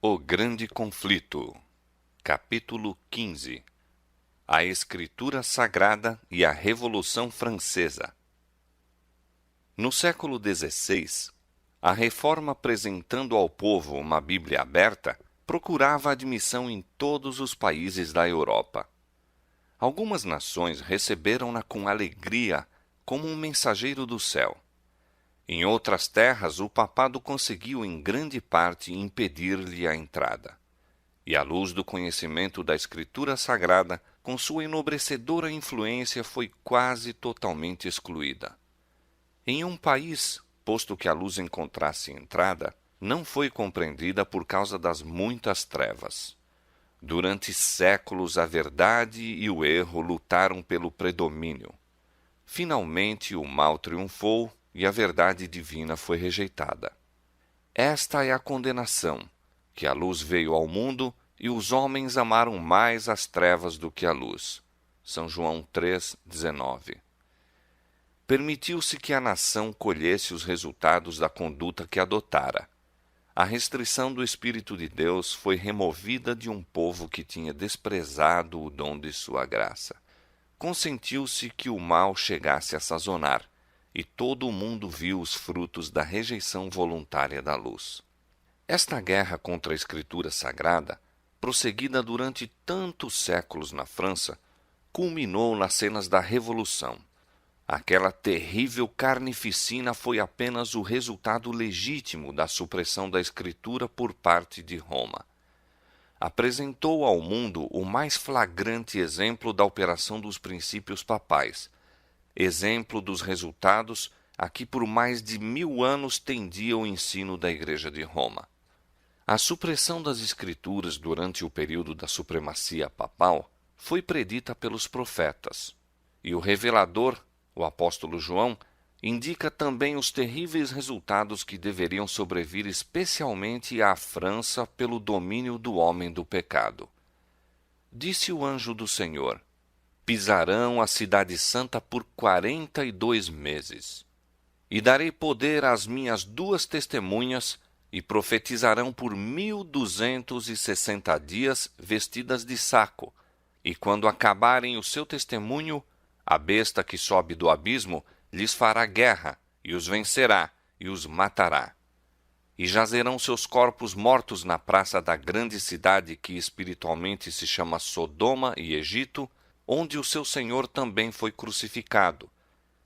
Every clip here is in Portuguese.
O Grande Conflito. Capítulo 15. A Escritura Sagrada e a Revolução Francesa. No século XVI, a Reforma, apresentando ao povo uma Bíblia aberta, procurava admissão em todos os países da Europa. Algumas nações receberam-na com alegria, como um mensageiro do céu. Em outras terras, o papado conseguiu em grande parte impedir-lhe a entrada. E a luz do conhecimento da Escritura Sagrada, com sua enobrecedora influência, foi quase totalmente excluída. Em um país, posto que a luz encontrasse entrada, não foi compreendida por causa das muitas trevas. Durante séculos, a verdade e o erro lutaram pelo predomínio. Finalmente, o mal triunfou e a verdade divina foi rejeitada. Esta é a condenação, que a luz veio ao mundo e os homens amaram mais as trevas do que a luz. São João 3,19. Permitiu-se que a nação colhesse os resultados da conduta que adotara. A restrição do Espírito de Deus foi removida de um povo que tinha desprezado o dom de sua graça. Consentiu-se que o mal chegasse a sazonar, e todo o mundo viu os frutos da rejeição voluntária da luz. Esta guerra contra a Escritura Sagrada, prosseguida durante tantos séculos na França, culminou nas cenas da Revolução. Aquela terrível carnificina foi apenas o resultado legítimo da supressão da Escritura por parte de Roma. Apresentou ao mundo o mais flagrante exemplo da operação dos princípios papais, exemplo dos resultados a que por mais de 1000 anos tendia o ensino da Igreja de Roma. A supressão das Escrituras durante o período da supremacia papal foi predita pelos profetas, e o revelador, o apóstolo João, indica também os terríveis resultados que deveriam sobrevir especialmente à França pelo domínio do homem do pecado. Disse o anjo do Senhor: pisarão a cidade santa por 42 meses. E darei poder às minhas 2 testemunhas, e profetizarão por 1260 dias vestidas de saco. E quando acabarem o seu testemunho, a besta que sobe do abismo lhes fará guerra, e os vencerá, e os matará. E jazerão seus corpos mortos na praça da grande cidade que espiritualmente se chama Sodoma e Egito, onde o seu Senhor também foi crucificado.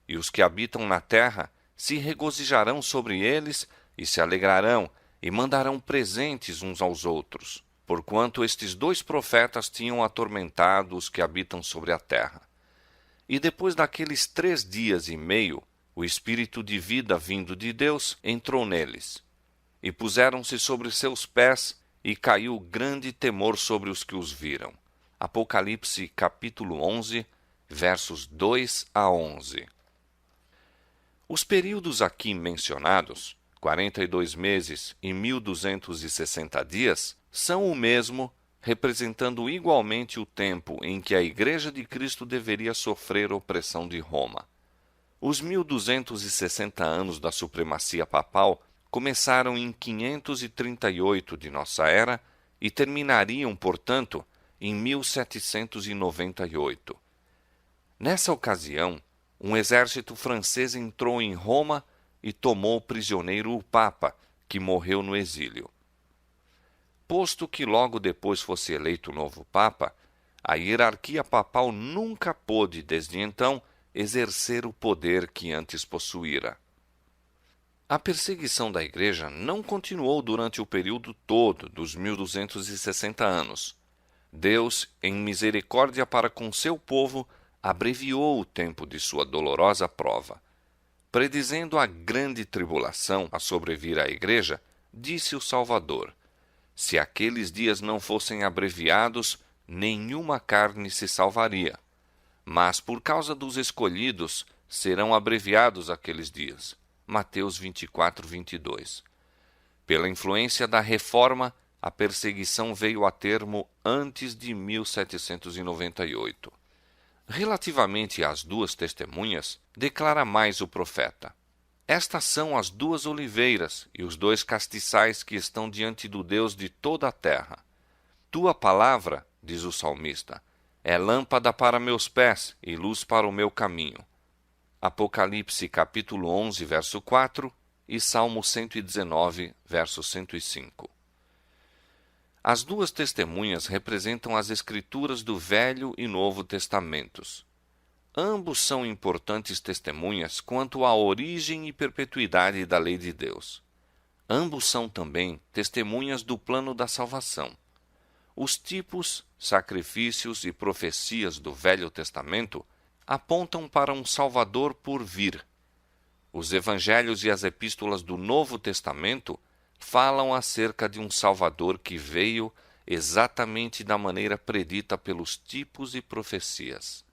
E os que habitam na terra se regozijarão sobre eles e se alegrarão e mandarão presentes uns aos outros, porquanto estes 2 profetas tinham atormentado os que habitam sobre a terra. E depois daqueles 3 dias e meio, o Espírito de vida vindo de Deus entrou neles. E puseram-se sobre seus pés, e caiu grande temor sobre os que os viram. Apocalipse capítulo 11, versos 2 a 11. Os períodos aqui mencionados, 42 meses e 1260 dias, são o mesmo, representando igualmente o tempo em que a Igreja de Cristo deveria sofrer opressão de Roma. Os 1260 anos da supremacia papal começaram em 538 de nossa era e terminariam, portanto, em 1798. Nessa ocasião, um exército francês entrou em Roma e tomou prisioneiro o Papa, que morreu no exílio. Posto que logo depois fosse eleito o novo Papa, a hierarquia papal nunca pôde, desde então, exercer o poder que antes possuíra. A perseguição da Igreja não continuou durante o período todo dos 1260 anos. Deus, em misericórdia para com seu povo, abreviou o tempo de sua dolorosa prova. Predizendo a grande tribulação a sobrevir à Igreja, disse o Salvador: se aqueles dias não fossem abreviados, nenhuma carne se salvaria. Mas por causa dos escolhidos, serão abreviados aqueles dias. Mateus 24, 22. Pela influência da Reforma, a perseguição veio a termo antes de 1798. Relativamente às 2 testemunhas, declara mais o profeta: Estas são as duas oliveiras e os dois castiçais que estão diante do Deus de toda a terra. Tua palavra, diz o salmista, é lâmpada para meus pés e luz para o meu caminho. Apocalipse capítulo 11, verso 4 e Salmo 119, verso 105. As duas testemunhas representam as Escrituras do Velho e Novo Testamentos. Ambos são importantes testemunhas quanto à origem e perpetuidade da lei de Deus. Ambos são também testemunhas do plano da salvação. Os tipos, sacrifícios e profecias do Velho Testamento apontam para um Salvador por vir. Os evangelhos e as epístolas do Novo Testamento falam acerca de um Salvador que veio exatamente da maneira predita pelos tipos e profecias.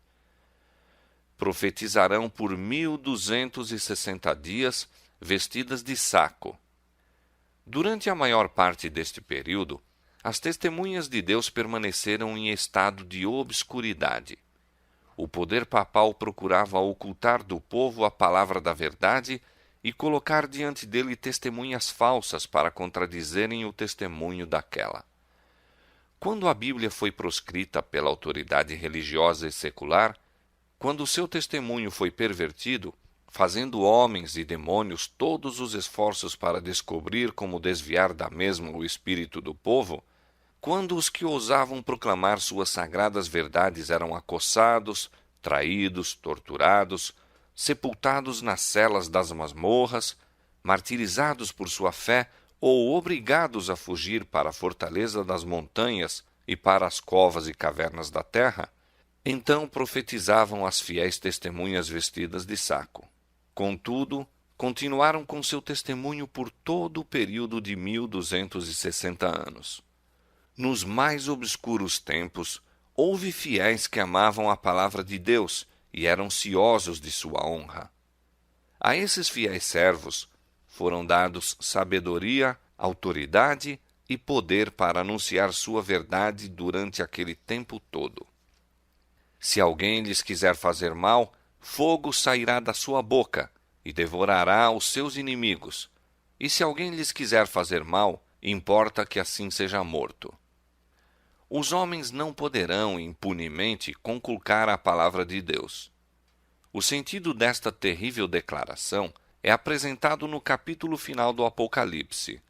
Profetizarão por 1260 dias, vestidas de saco. Durante a maior parte deste período, as testemunhas de Deus permaneceram em estado de obscuridade. O poder papal procurava ocultar do povo a palavra da verdade e colocar diante dele testemunhas falsas para contradizerem o testemunho daquela. Quando a Bíblia foi proscrita pela autoridade religiosa e secular, quando o seu testemunho foi pervertido, fazendo homens e demônios todos os esforços para descobrir como desviar da mesma o espírito do povo, quando os que ousavam proclamar suas sagradas verdades eram acossados, traídos, torturados, sepultados nas celas das masmorras, martirizados por sua fé ou obrigados a fugir para a fortaleza das montanhas e para as covas e cavernas da terra, então profetizavam as fiéis testemunhas vestidas de saco. Contudo, continuaram com seu testemunho por todo o período de 1260 anos. Nos mais obscuros tempos, houve fiéis que amavam a palavra de Deus e eram ciosos de sua honra. A esses fiéis servos foram dados sabedoria, autoridade e poder para anunciar sua verdade durante aquele tempo todo. Se alguém lhes quiser fazer mal, fogo sairá da sua boca e devorará os seus inimigos. E se alguém lhes quiser fazer mal, importa que assim seja morto. Os homens não poderão impunemente conculcar a palavra de Deus. O sentido desta terrível declaração é apresentado no capítulo final do Apocalipse.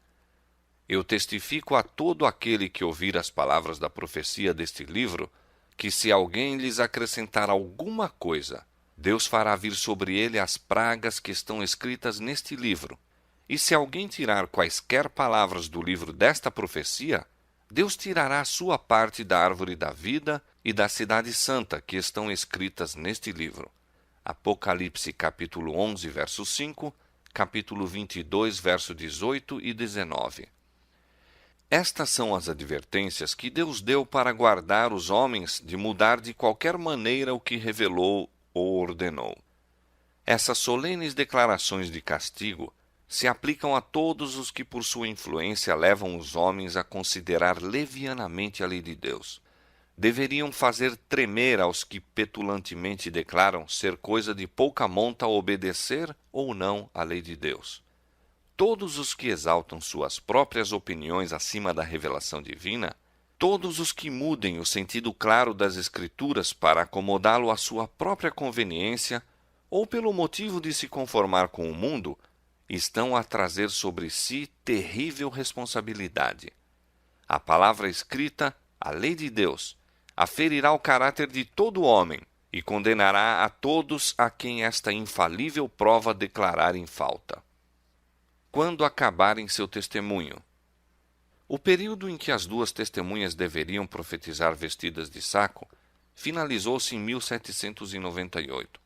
Eu testifico a todo aquele que ouvir as palavras da profecia deste livro, que se alguém lhes acrescentar alguma coisa, Deus fará vir sobre ele as pragas que estão escritas neste livro. E se alguém tirar quaisquer palavras do livro desta profecia, Deus tirará a sua parte da árvore da vida e da cidade santa que estão escritas neste livro. Apocalipse capítulo 11, verso 5, capítulo 22, verso 18 e 19. Estas são as advertências que Deus deu para guardar os homens de mudar de qualquer maneira o que revelou ou ordenou. Essas solenes declarações de castigo se aplicam a todos os que por sua influência levam os homens a considerar levianamente a lei de Deus. Deveriam fazer tremer aos que petulantemente declaram ser coisa de pouca monta obedecer ou não à lei de Deus. Todos os que exaltam suas próprias opiniões acima da revelação divina, todos os que mudem o sentido claro das Escrituras para acomodá-lo à sua própria conveniência, ou pelo motivo de se conformar com o mundo, estão a trazer sobre si terrível responsabilidade. A palavra escrita, a lei de Deus, aferirá o caráter de todo homem e condenará a todos a quem esta infalível prova declarar em falta. Quando acabarem seu testemunho. O período em que as duas testemunhas deveriam profetizar vestidas de saco finalizou-se em 1798.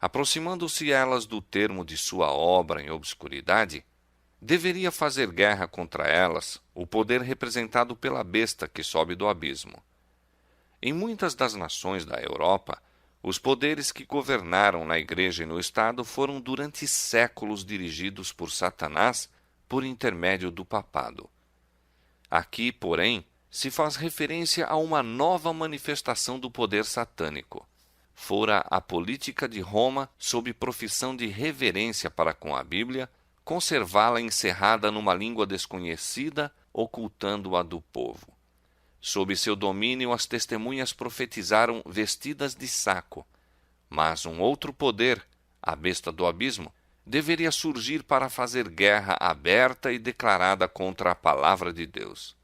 Aproximando-se elas do termo de sua obra em obscuridade, deveria fazer guerra contra elas o poder representado pela besta que sobe do abismo. Em muitas das nações da Europa, os poderes que governaram na Igreja e no Estado foram durante séculos dirigidos por Satanás por intermédio do papado. Aqui, porém, se faz referência a uma nova manifestação do poder satânico. fora a política de Roma, sob profissão de reverência para com a Bíblia, conservá-la encerrada numa língua desconhecida, ocultando-a do povo. Sob seu domínio, as testemunhas profetizaram vestidas de saco, mas um outro poder, a besta do abismo, deveria surgir para fazer guerra aberta e declarada contra a palavra de Deus.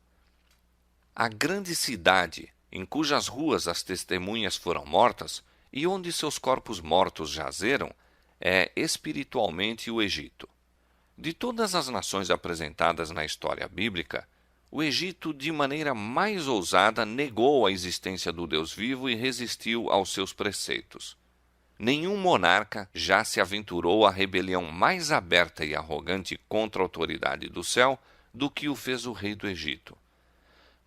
A grande cidade, em cujas ruas as testemunhas foram mortas e onde seus corpos mortos jazeram, é espiritualmente o Egito. De todas as nações apresentadas na história bíblica, o Egito, de maneira mais ousada, negou a existência do Deus vivo e resistiu aos seus preceitos. Nenhum monarca já se aventurou à rebelião mais aberta e arrogante contra a autoridade do céu do que o fez o rei do Egito.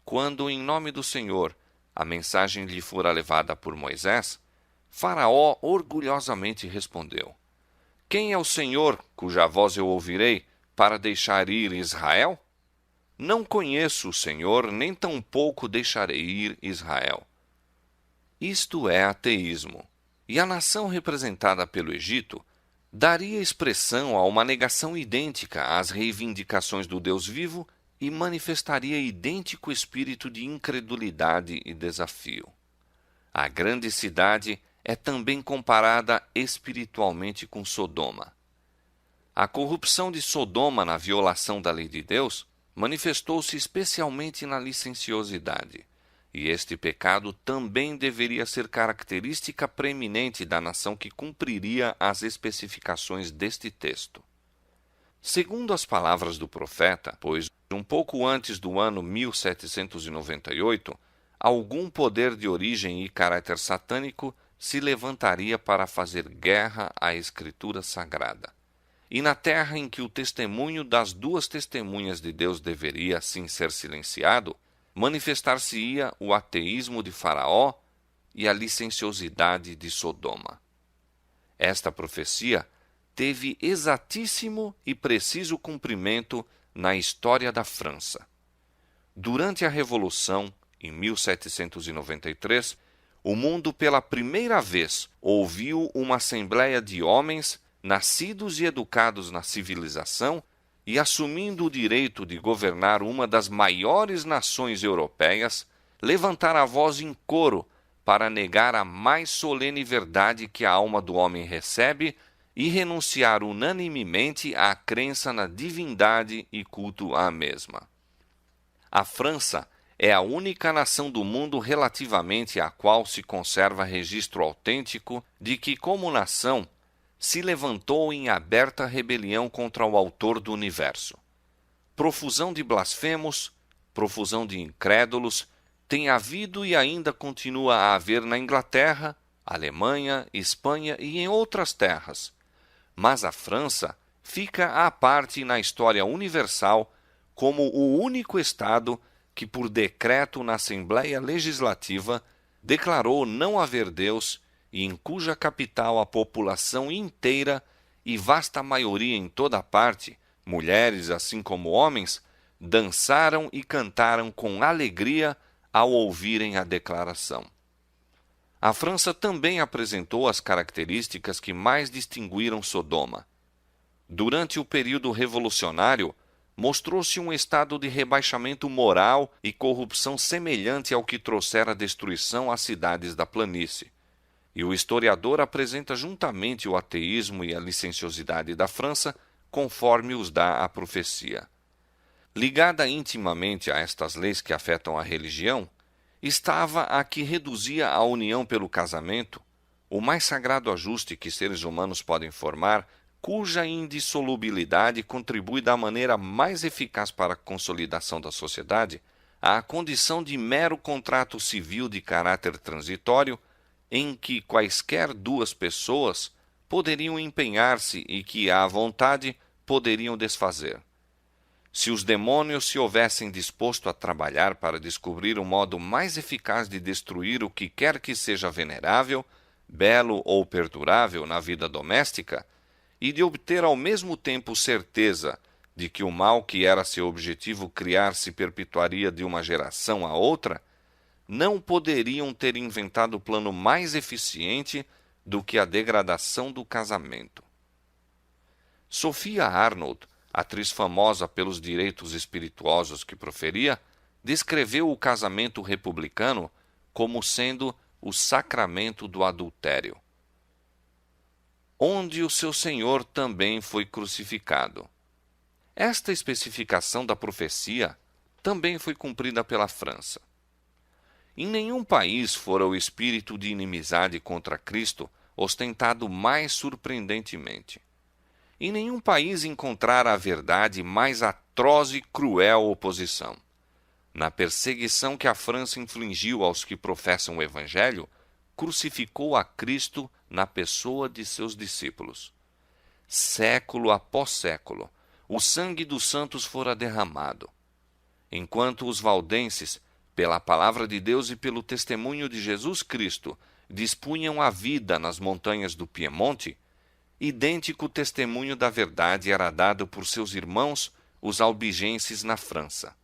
Quando, em nome do Senhor, a mensagem lhe fora levada por Moisés, Faraó orgulhosamente respondeu: Quem é o Senhor, cuja voz eu ouvirei, para deixar ir Israel? Não conheço o Senhor, nem tampouco deixarei ir Israel. Isto é ateísmo. E a nação representada pelo Egito daria expressão a uma negação idêntica às reivindicações do Deus vivo e manifestaria idêntico espírito de incredulidade e desafio. A grande cidade é também comparada espiritualmente com Sodoma. A corrupção de Sodoma na violação da lei de Deus manifestou-se especialmente na licenciosidade. E este pecado também deveria ser característica preeminente da nação que cumpriria as especificações deste texto. Segundo as palavras do profeta, pois um pouco antes do ano 1798, algum poder de origem e caráter satânico se levantaria para fazer guerra à Escritura Sagrada. E na terra em que o testemunho das duas testemunhas de Deus deveria assim ser silenciado, manifestar-se-ia o ateísmo de Faraó e a licenciosidade de Sodoma. Esta profecia teve exatíssimo e preciso cumprimento na história da França. Durante a Revolução, em 1793, o mundo pela primeira vez ouviu uma assembleia de homens nascidos e educados na civilização e assumindo o direito de governar uma das maiores nações europeias, levantar a voz em coro para negar a mais solene verdade que a alma do homem recebe e renunciar unanimemente à crença na divindade e culto à mesma. A França é a única nação do mundo relativamente à qual se conserva registro autêntico de que, como nação, se levantou em aberta rebelião contra o autor do universo. Profusão de blasfemos, profusão de incrédulos, tem havido e ainda continua a haver na Inglaterra, Alemanha, Espanha e em outras terras. Mas a França fica à parte na história universal como o único Estado que, por decreto na Assembleia Legislativa, declarou não haver Deus e em cuja capital a população inteira e vasta maioria em toda parte, mulheres assim como homens, dançaram e cantaram com alegria ao ouvirem a declaração. A França também apresentou as características que mais distinguiram Sodoma. Durante o período revolucionário, mostrou-se um estado de rebaixamento moral e corrupção semelhante ao que trouxera a destruição às cidades da planície. E o historiador apresenta juntamente o ateísmo e a licenciosidade da França, conforme os dá a profecia. Ligada intimamente a estas leis que afetam a religião, estava a que reduzia a união pelo casamento, o mais sagrado ajuste que seres humanos podem formar, cuja indissolubilidade contribui da maneira mais eficaz para a consolidação da sociedade, à condição de mero contrato civil de caráter transitório, em que quaisquer duas pessoas poderiam empenhar-se e que, à vontade, poderiam desfazer. Se os demônios se houvessem disposto a trabalhar para descobrir o modo mais eficaz de destruir o que quer que seja venerável, belo ou perdurável na vida doméstica, e de obter ao mesmo tempo certeza de que o mal que era seu objetivo criar se perpetuaria de uma geração a outra, não poderiam ter inventado plano mais eficiente do que a degradação do casamento. Sophia Arnold, atriz famosa pelos direitos espirituosos que proferia, descreveu o casamento republicano como sendo o sacramento do adultério, onde o seu Senhor também foi crucificado. Esta especificação da profecia também foi cumprida pela França. Em nenhum país fora o espírito de inimizade contra Cristo ostentado mais surpreendentemente. Em nenhum país encontrara a verdade mais atroz e cruel oposição. Na perseguição que a França infligiu aos que professam o Evangelho, crucificou a Cristo na pessoa de seus discípulos. Século após século, o sangue dos santos fora derramado. Enquanto os valdenses, pela palavra de Deus e pelo testemunho de Jesus Cristo, dispunham a vida nas montanhas do Piemonte, idêntico testemunho da verdade era dado por seus irmãos, os albigenses, na França.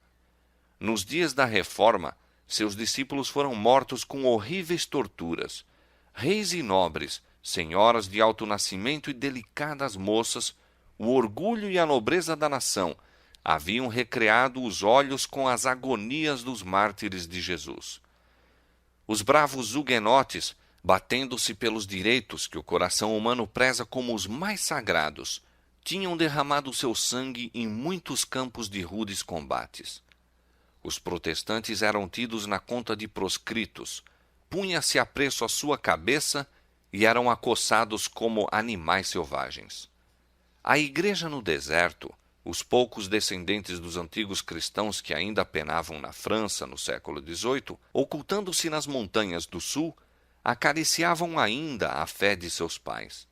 Nos dias da Reforma, seus discípulos foram mortos com horríveis torturas. Reis e nobres, senhoras de alto nascimento e delicadas moças, o orgulho e a nobreza da nação, haviam recreado os olhos com as agonias dos mártires de Jesus. Os bravos huguenotes, batendo-se pelos direitos que o coração humano preza como os mais sagrados, tinham derramado seu sangue em muitos campos de rudes combates. Os protestantes eram tidos na conta de proscritos, punha-se a preço a sua cabeça e eram acossados como animais selvagens. A igreja no deserto, os poucos descendentes dos antigos cristãos que ainda penavam na França no século XVIII, ocultando-se nas montanhas do sul, acariciavam ainda a fé de seus pais.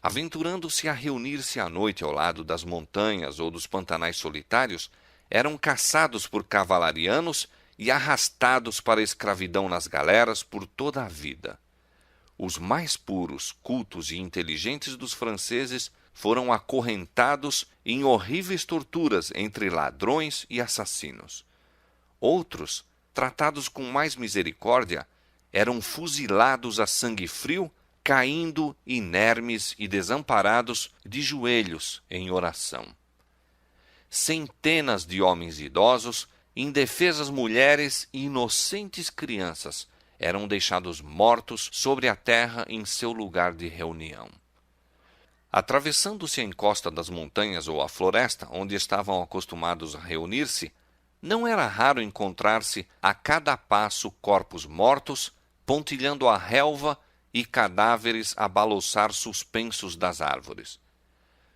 Aventurando-se a reunir-se à noite ao lado das montanhas ou dos pantanais solitários, eram caçados por cavalarianos e arrastados para a escravidão nas galeras por toda a vida. Os mais puros, cultos e inteligentes dos franceses foram acorrentados em horríveis torturas entre ladrões e assassinos. Outros, tratados com mais misericórdia, eram fuzilados a sangue frio, caindo inermes e desamparados de joelhos em oração. Centenas de homens idosos, indefesas mulheres e inocentes crianças eram deixados mortos sobre a terra em seu lugar de reunião. Atravessando-se a encosta das montanhas ou a floresta, onde estavam acostumados a reunir-se, não era raro encontrar-se a cada passo corpos mortos, pontilhando a relva e cadáveres a balouçar suspensos das árvores.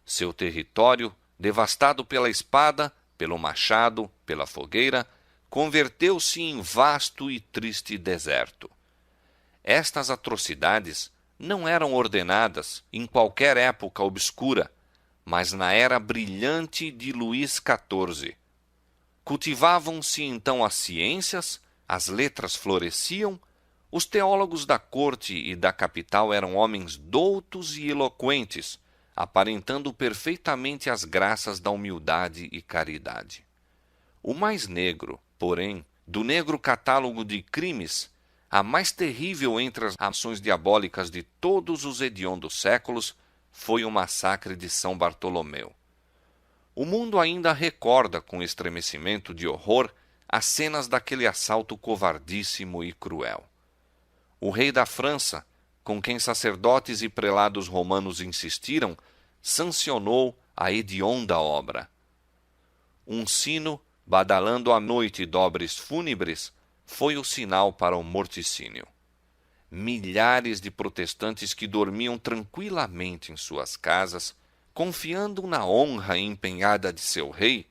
Seu território, devastado pela espada, pelo machado, pela fogueira, converteu-se em vasto e triste deserto. Estas atrocidades não eram ordenadas em qualquer época obscura, mas na era brilhante de Luís XIV. Cultivavam-se então as ciências, as letras floresciam, os teólogos da corte e da capital eram homens doutos e eloquentes, aparentando perfeitamente as graças da humildade e caridade. O mais negro, porém, do negro catálogo de crimes, a mais terrível entre as ações diabólicas de todos os hediondos séculos, foi o massacre de São Bartolomeu. O mundo ainda recorda com estremecimento de horror as cenas daquele assalto covardíssimo e cruel. O rei da França, com quem sacerdotes e prelados romanos insistiram, sancionou a hedionda obra. Um sino, badalando à noite dobres fúnebres, foi o sinal para o morticínio. Milhares de protestantes que dormiam tranquilamente em suas casas, confiando na honra empenhada de seu rei,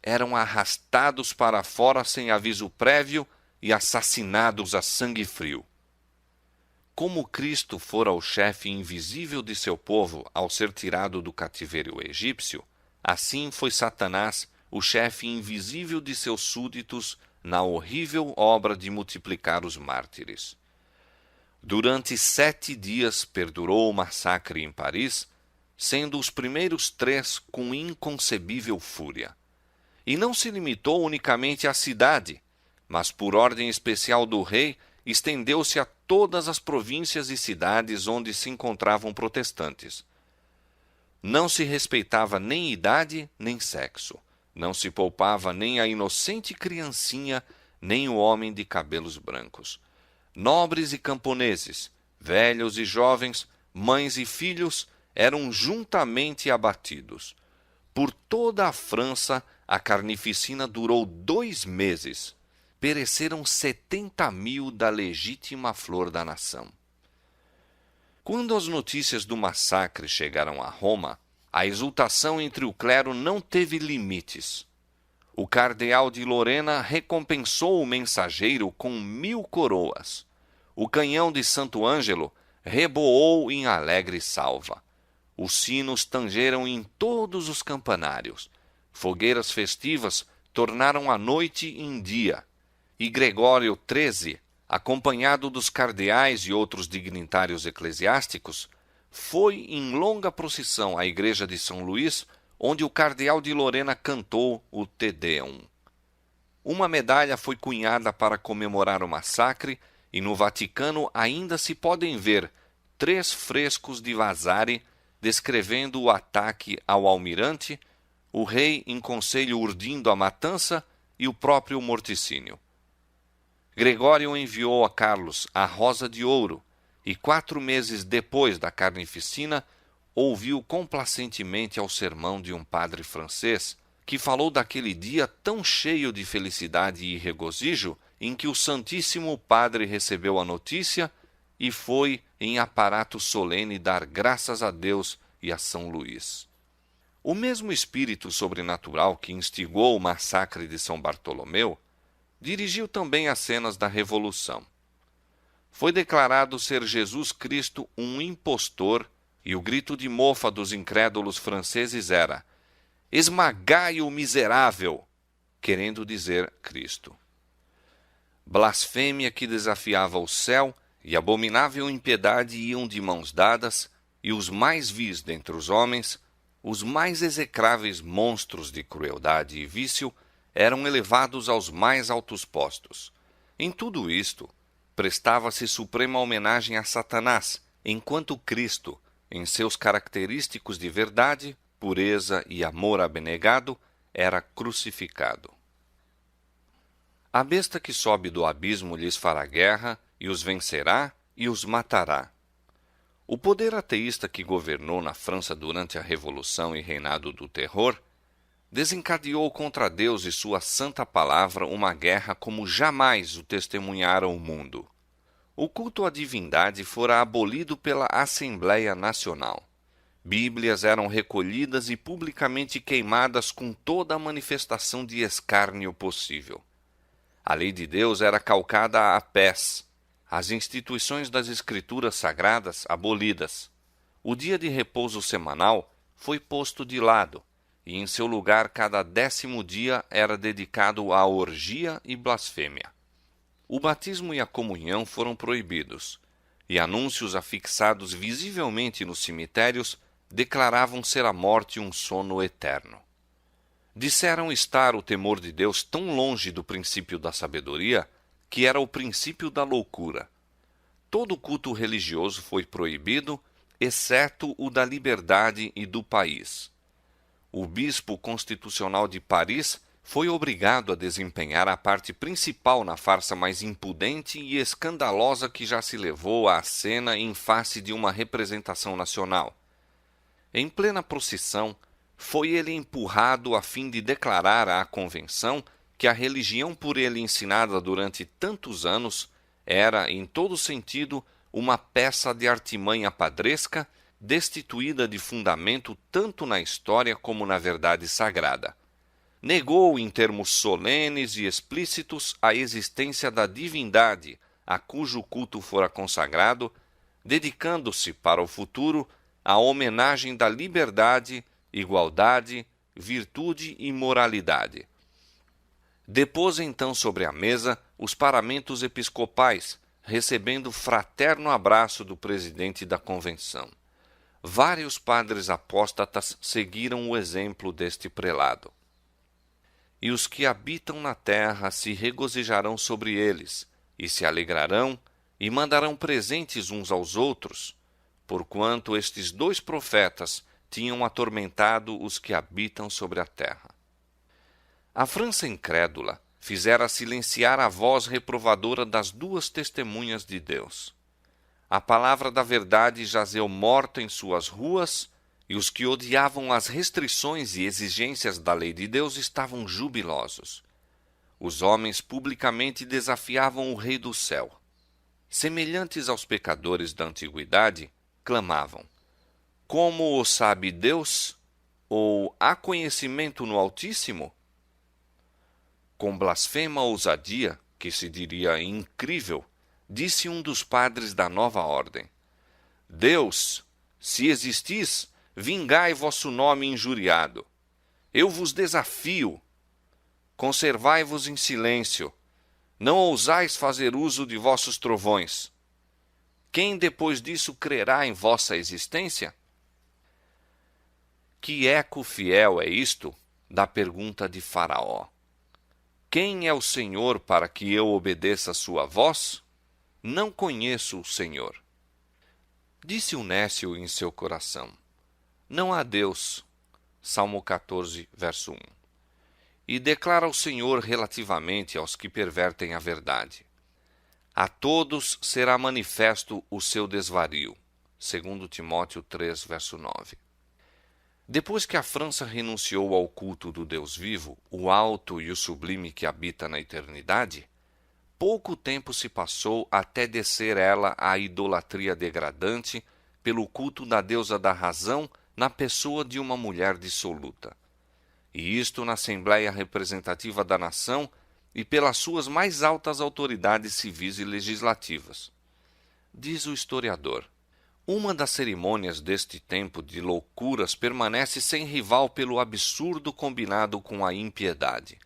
eram arrastados para fora sem aviso prévio e assassinados a sangue frio. Como Cristo fora o chefe invisível de seu povo ao ser tirado do cativeiro egípcio, assim foi Satanás o chefe invisível de seus súditos na horrível obra de multiplicar os mártires. Durante 7 dias perdurou o massacre em Paris, sendo os primeiros 3 com inconcebível fúria. E não se limitou unicamente à cidade, mas por ordem especial do rei, estendeu-se a todas as províncias e cidades onde se encontravam protestantes. Não se respeitava nem idade nem sexo, não se poupava nem a inocente criancinha, nem o homem de cabelos brancos. Nobres e camponeses, velhos e jovens, mães e filhos eram juntamente abatidos. Por toda a França, a carnificina durou 2 meses. Pereceram 70.000 da legítima flor da nação. Quando as notícias do massacre chegaram a Roma, a exultação entre o clero não teve limites. O cardeal de Lorena recompensou o mensageiro com 1.000 coroas. O canhão de Santo Ângelo reboou em alegre salva. Os sinos tangeram em todos os campanários. Fogueiras festivas tornaram a noite em dia. E Gregório XIII, acompanhado dos cardeais e outros dignitários eclesiásticos, foi em longa procissão à igreja de São Luís, onde o cardeal de Lorena cantou o Te Deum. Uma medalha foi cunhada para comemorar o massacre e no Vaticano ainda se podem ver 3 frescos de Vasari descrevendo o ataque ao almirante, o rei em conselho urdindo a matança e o próprio morticínio. Gregório enviou a Carlos a Rosa de Ouro e 4 meses depois da carnificina ouviu complacentemente ao sermão de um padre francês que falou daquele dia tão cheio de felicidade e regozijo em que o Santíssimo Padre recebeu a notícia e foi em aparato solene dar graças a Deus e a São Luís. O mesmo espírito sobrenatural que instigou o massacre de São Bartolomeu dirigiu também as cenas da Revolução. Foi declarado ser Jesus Cristo um impostor e o grito de mofa dos incrédulos franceses era: "Esmagai o miserável", querendo dizer Cristo. Blasfêmia que desafiava o céu e abominável impiedade iam de mãos dadas, e os mais vis dentre os homens, os mais execráveis monstros de crueldade e vício, eram elevados aos mais altos postos. Em tudo isto, prestava-se suprema homenagem a Satanás, enquanto Cristo, em seus característicos de verdade, pureza e amor abnegado, era crucificado. A besta que sobe do abismo lhes fará guerra, e os vencerá e os matará. O poder ateísta que governou na França durante a Revolução e reinado do terror desencadeou contra Deus e sua santa palavra uma guerra como jamais o testemunhara o mundo. O culto à divindade fora abolido pela Assembleia Nacional. Bíblias eram recolhidas e publicamente queimadas com toda a manifestação de escárnio possível. A lei de Deus era calcada a pés, as instituições das Escrituras Sagradas abolidas. O dia de repouso semanal foi posto de lado, e em seu lugar cada 10º dia era dedicado à orgia e blasfêmia. O batismo e a comunhão foram proibidos, e anúncios afixados visivelmente nos cemitérios declaravam ser a morte um sono eterno. Disseram estar o temor de Deus tão longe do princípio da sabedoria que era o princípio da loucura. Todo culto religioso foi proibido, exceto o da liberdade e do país. O bispo constitucional de Paris foi obrigado a desempenhar a parte principal na farsa mais impudente e escandalosa que já se levou à cena em face de uma representação nacional. Em plena procissão, foi ele empurrado a fim de declarar à convenção que a religião por ele ensinada durante tantos anos era, em todo sentido, uma peça de artimanha padresca, destituída de fundamento tanto na história como na verdade sagrada. Negou em termos solenes e explícitos a existência da divindade a cujo culto fora consagrado, dedicando-se para o futuro à homenagem da liberdade, igualdade, virtude e moralidade. Depôs então sobre a mesa os paramentos episcopais, recebendo fraterno abraço do presidente da convenção. Vários padres apóstatas seguiram o exemplo deste prelado. e os que habitam na terra se regozijarão sobre eles, e se alegrarão, e mandarão presentes uns aos outros, porquanto estes 2 profetas tinham atormentado os que habitam sobre a terra. A França incrédula fizera silenciar a voz reprovadora das 2 testemunhas de Deus. A palavra da verdade jazeu morta em suas ruas, e os que odiavam as restrições e exigências da lei de Deus estavam jubilosos. Os homens publicamente desafiavam o Rei do céu. Semelhantes aos pecadores da antiguidade, clamavam: Como o sabe Deus? Ou há conhecimento no Altíssimo? Com blasfema ousadia, que se diria incrível, disse um dos padres da nova ordem: Deus, se existis, vingai vosso nome injuriado. Eu vos desafio. Conservai-vos em silêncio. Não ousais fazer uso de vossos trovões. Quem depois disso crerá em vossa existência? Que eco fiel é isto da pergunta de Faraó: Quem é o Senhor para que eu obedeça a sua voz? Não conheço o Senhor. Disse o nécio em seu coração: Não há Deus. Salmo 14, verso 1. E declara o Senhor relativamente aos que pervertem a verdade: A todos será manifesto o seu desvario. 2 Timóteo 3, verso 9. Depois que a França renunciou ao culto do Deus vivo, o alto e o sublime que habita na eternidade, pouco tempo se passou até descer ela à idolatria degradante pelo culto da deusa da razão na pessoa de uma mulher dissoluta. E isto na Assembleia Representativa da Nação e pelas suas mais altas autoridades civis e legislativas. Diz o historiador: uma das cerimônias deste tempo de loucuras permanece sem rival pelo absurdo combinado com a impiedade.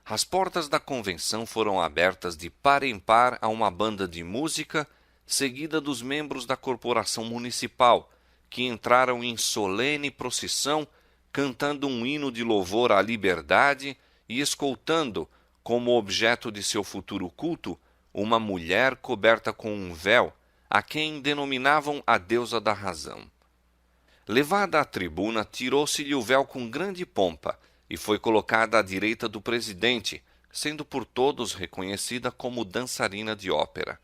As portas da convenção foram abertas de par em par a uma banda de música, seguida dos membros da corporação municipal, que entraram em solene procissão, cantando um hino de louvor à liberdade e escoltando, como objeto de seu futuro culto, uma mulher coberta com um véu, a quem denominavam a deusa da razão. Levada à tribuna, tirou-se-lhe o véu com grande pompa e foi colocada à direita do presidente, sendo por todos reconhecida como dançarina de ópera.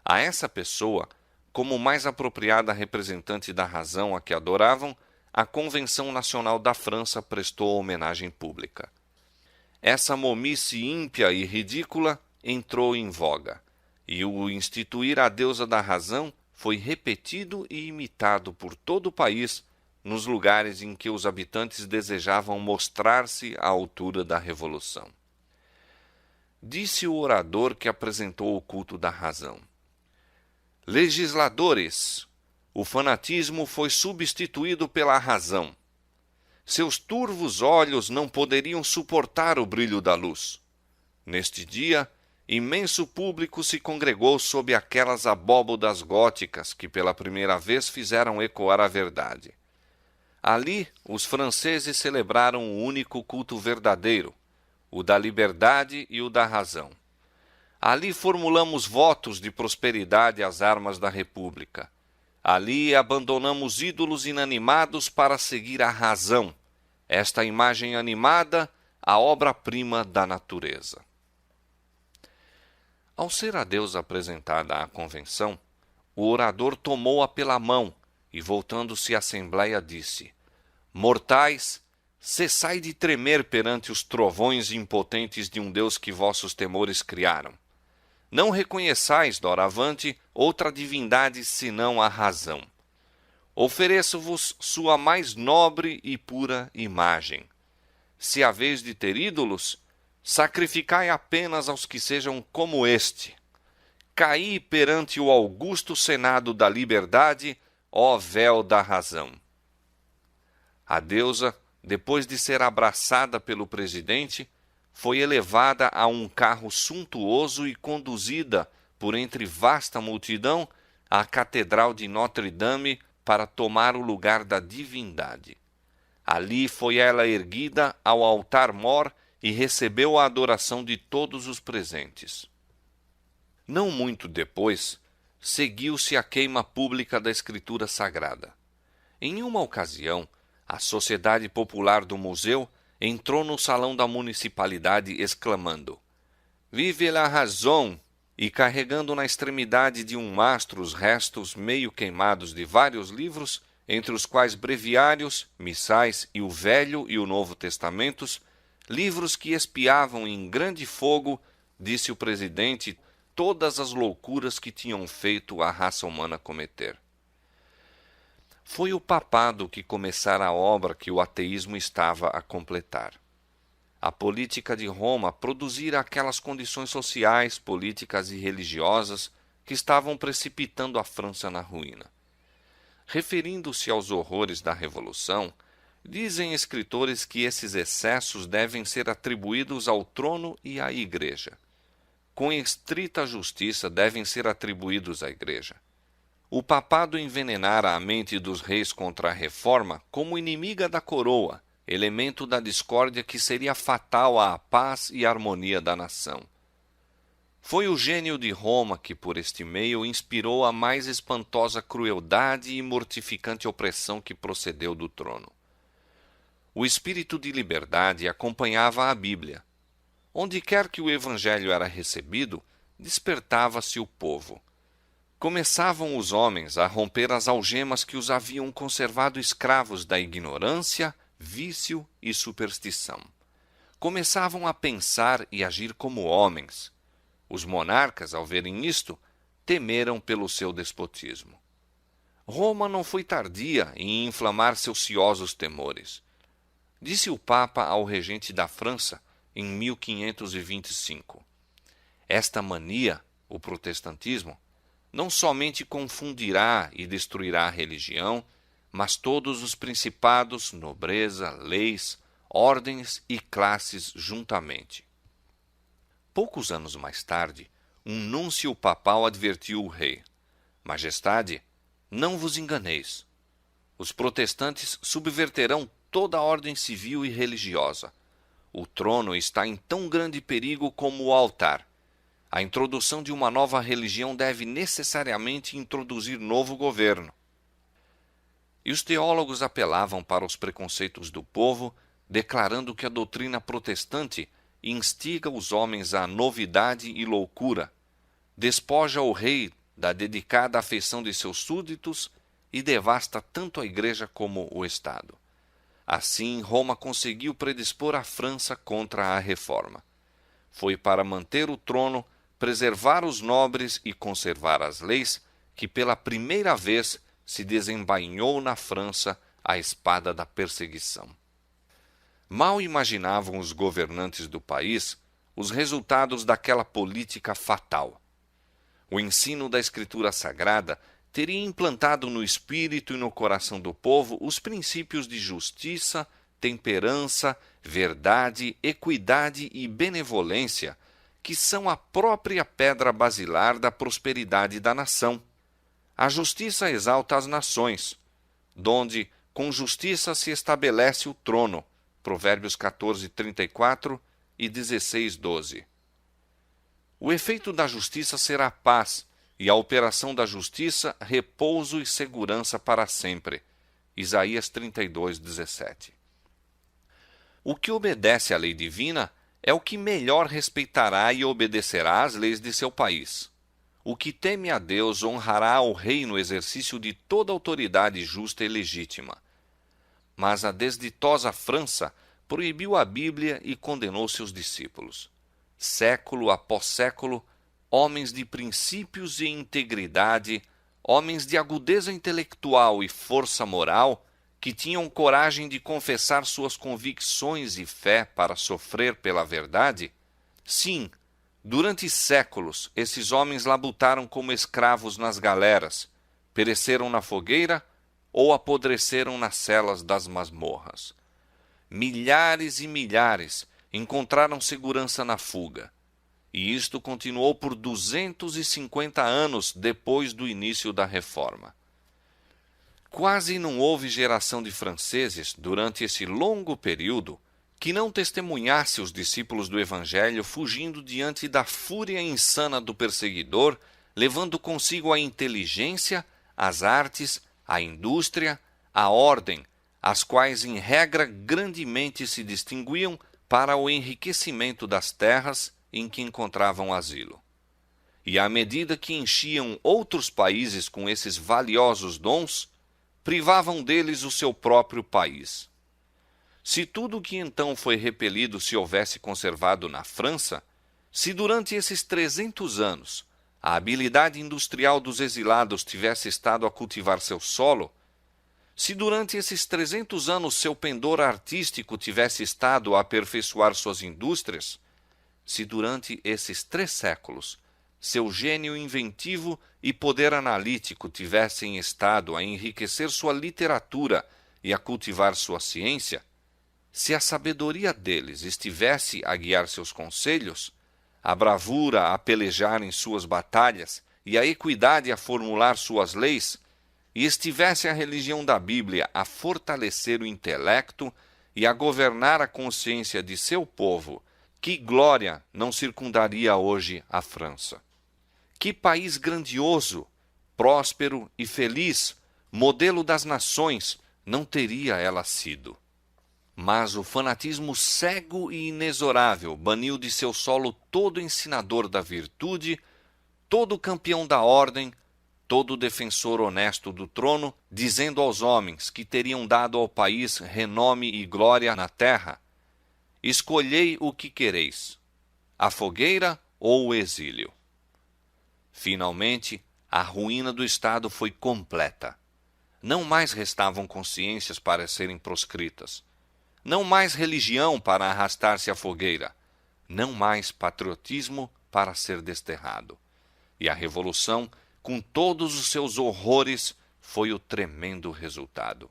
A essa pessoa, como mais apropriada representante da razão a que adoravam, a Convenção Nacional da França prestou homenagem pública. Essa momice ímpia e ridícula entrou em voga, e o instituir a deusa da razão foi repetido e imitado por todo o país nos lugares em que os habitantes desejavam mostrar-se à altura da revolução. Disse o orador que apresentou o culto da razão: Legisladores, o fanatismo foi substituído pela razão. Seus turvos olhos não poderiam suportar o brilho da luz. Neste dia, imenso público se congregou sob aquelas abóbodas góticas que pela primeira vez fizeram ecoar a verdade. Ali, os franceses celebraram o único culto verdadeiro, o da liberdade e o da razão. Ali formulamos votos de prosperidade às armas da República. Ali abandonamos ídolos inanimados para seguir a razão, esta imagem animada, a obra-prima da natureza. Ao ser a deusa apresentada à convenção, o orador tomou-a pela mão e, voltando-se à Assembleia, disse: Mortais, cessai de tremer perante os trovões impotentes de um Deus que vossos temores criaram. Não reconheçais, doravante, outra divindade senão a razão. Ofereço-vos sua mais nobre e pura imagem. Se haveis de ter ídolos, sacrificai apenas aos que sejam como este. Caí perante o augusto Senado da liberdade, ó véu da razão. A deusa, depois de ser abraçada pelo presidente, foi elevada a um carro suntuoso e conduzida, por entre vasta multidão, à Catedral de Notre-Dame para tomar o lugar da divindade. Ali foi ela erguida ao altar-mor e recebeu a adoração de todos os presentes. Não muito depois, seguiu-se a queima pública da Escritura Sagrada. Em uma ocasião, a Sociedade Popular do Museu entrou no salão da municipalidade exclamando: "Vive la razón!" e carregando na extremidade de um mastro os restos meio queimados de vários livros, entre os quais breviários, missais e o Velho e o Novo Testamentos, livros que espiavam em grande fogo, disse o presidente, todas as loucuras que tinham feito a raça humana cometer. Foi o papado que começara a obra que o ateísmo estava a completar. A política de Roma produzira aquelas condições sociais, políticas e religiosas que estavam precipitando a França na ruína. Referindo-se aos horrores da Revolução, dizem escritores que esses excessos devem ser atribuídos ao trono e à Igreja. Com estrita justiça devem ser atribuídos à Igreja. O papado envenenara a mente dos reis contra a reforma como inimiga da coroa, elemento da discórdia que seria fatal à paz e harmonia da nação. Foi o gênio de Roma que, por este meio, inspirou a mais espantosa crueldade e mortificante opressão que procedeu do trono. O espírito de liberdade acompanhava a Bíblia. Onde quer que o Evangelho era recebido, despertava-se o povo. Começavam os homens a romper as algemas que os haviam conservado escravos da ignorância, vício e superstição. Começavam a pensar e agir como homens. Os monarcas, ao verem isto, temeram pelo seu despotismo. Roma não foi tardia em inflamar seus ciosos temores. Disse o Papa ao regente da França, em 1525, esta mania, o protestantismo, não somente confundirá e destruirá a religião, mas todos os principados, nobreza, leis, ordens e classes juntamente. Poucos anos mais tarde, um núncio papal advertiu o rei: Majestade, não vos enganeis. Os protestantes subverterão toda a ordem civil e religiosa. O trono está em tão grande perigo como o altar. A introdução de uma nova religião deve necessariamente introduzir novo governo. E os teólogos apelavam para os preconceitos do povo, declarando que a doutrina protestante instiga os homens à novidade e loucura, despoja o rei da dedicada afeição de seus súditos e devasta tanto a Igreja como o Estado. Assim, Roma conseguiu predispor a França contra a reforma. Foi para manter o trono, preservar os nobres e conservar as leis que pela primeira vez se desembainhou na França a espada da perseguição. Mal imaginavam os governantes do país os resultados daquela política fatal. O ensino da Escritura Sagrada teria implantado no espírito e no coração do povo os princípios de justiça, temperança, verdade, equidade e benevolência, que são a própria pedra basilar da prosperidade da nação. A justiça exalta as nações, donde com justiça se estabelece o trono. Provérbios 14:34 e 16:12. O efeito da justiça será paz, e a operação da justiça, repouso e segurança para sempre. Isaías 32:17. O que obedece à lei divina é o que melhor respeitará e obedecerá às leis de seu país. O que teme a Deus honrará o rei no exercício de toda autoridade justa e legítima. Mas a desditosa França proibiu a Bíblia e condenou seus discípulos. Século após século, homens de princípios e integridade, homens de agudeza intelectual e força moral, que tinham coragem de confessar suas convicções e fé para sofrer pela verdade, sim, durante séculos esses homens labutaram como escravos nas galeras, pereceram na fogueira ou apodreceram nas celas das masmorras. Milhares e milhares encontraram segurança na fuga, e isto continuou por 250 anos depois do início da Reforma. Quase não houve geração de franceses, durante esse longo período, que não testemunhasse os discípulos do Evangelho fugindo diante da fúria insana do perseguidor, levando consigo a inteligência, as artes, a indústria, a ordem, as quais em regra grandemente se distinguiam para o enriquecimento das terras em que encontravam asilo. E à medida que enchiam outros países com esses valiosos dons, privavam deles o seu próprio país. Se tudo o que então foi repelido se houvesse conservado na França, se durante esses 300 anos a habilidade industrial dos exilados tivesse estado a cultivar seu solo, se durante esses 300 anos seu pendor artístico tivesse estado a aperfeiçoar suas indústrias, se durante esses 3 séculos seu gênio inventivo e poder analítico tivessem estado a enriquecer sua literatura e a cultivar sua ciência, se a sabedoria deles estivesse a guiar seus conselhos, a bravura a pelejar em suas batalhas e a equidade a formular suas leis, e estivesse a religião da Bíblia a fortalecer o intelecto e a governar a consciência de seu povo, que glória não circundaria hoje a França? Que país grandioso, próspero e feliz, modelo das nações, não teria ela sido? Mas o fanatismo cego e inexorável baniu de seu solo todo ensinador da virtude, todo campeão da ordem, todo defensor honesto do trono, dizendo aos homens que teriam dado ao país renome e glória na terra: escolhei o que quereis, a fogueira ou o exílio. Finalmente, a ruína do Estado foi completa. Não mais restavam consciências para serem proscritas. Não mais religião para arrastar-se à fogueira. Não mais patriotismo para ser desterrado. E a Revolução, com todos os seus horrores, foi o tremendo resultado.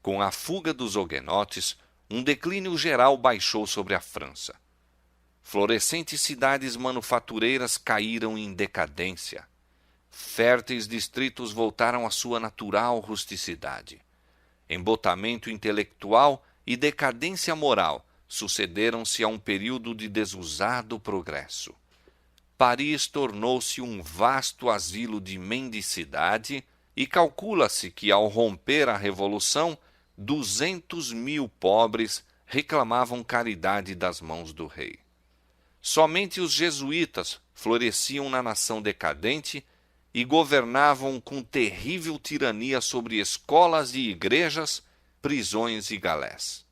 Com a fuga dos huguenotes, um declínio geral baixou sobre a França. Florescentes cidades manufatureiras caíram em decadência. Férteis distritos voltaram à sua natural rusticidade. Embotamento intelectual e decadência moral sucederam-se a um período de desusado progresso. Paris tornou-se um vasto asilo de mendicidade e calcula-se que, ao romper a Revolução, 200.000 pobres reclamavam caridade das mãos do rei. Somente os jesuítas floresciam na nação decadente e governavam com terrível tirania sobre escolas e igrejas, prisões e galés.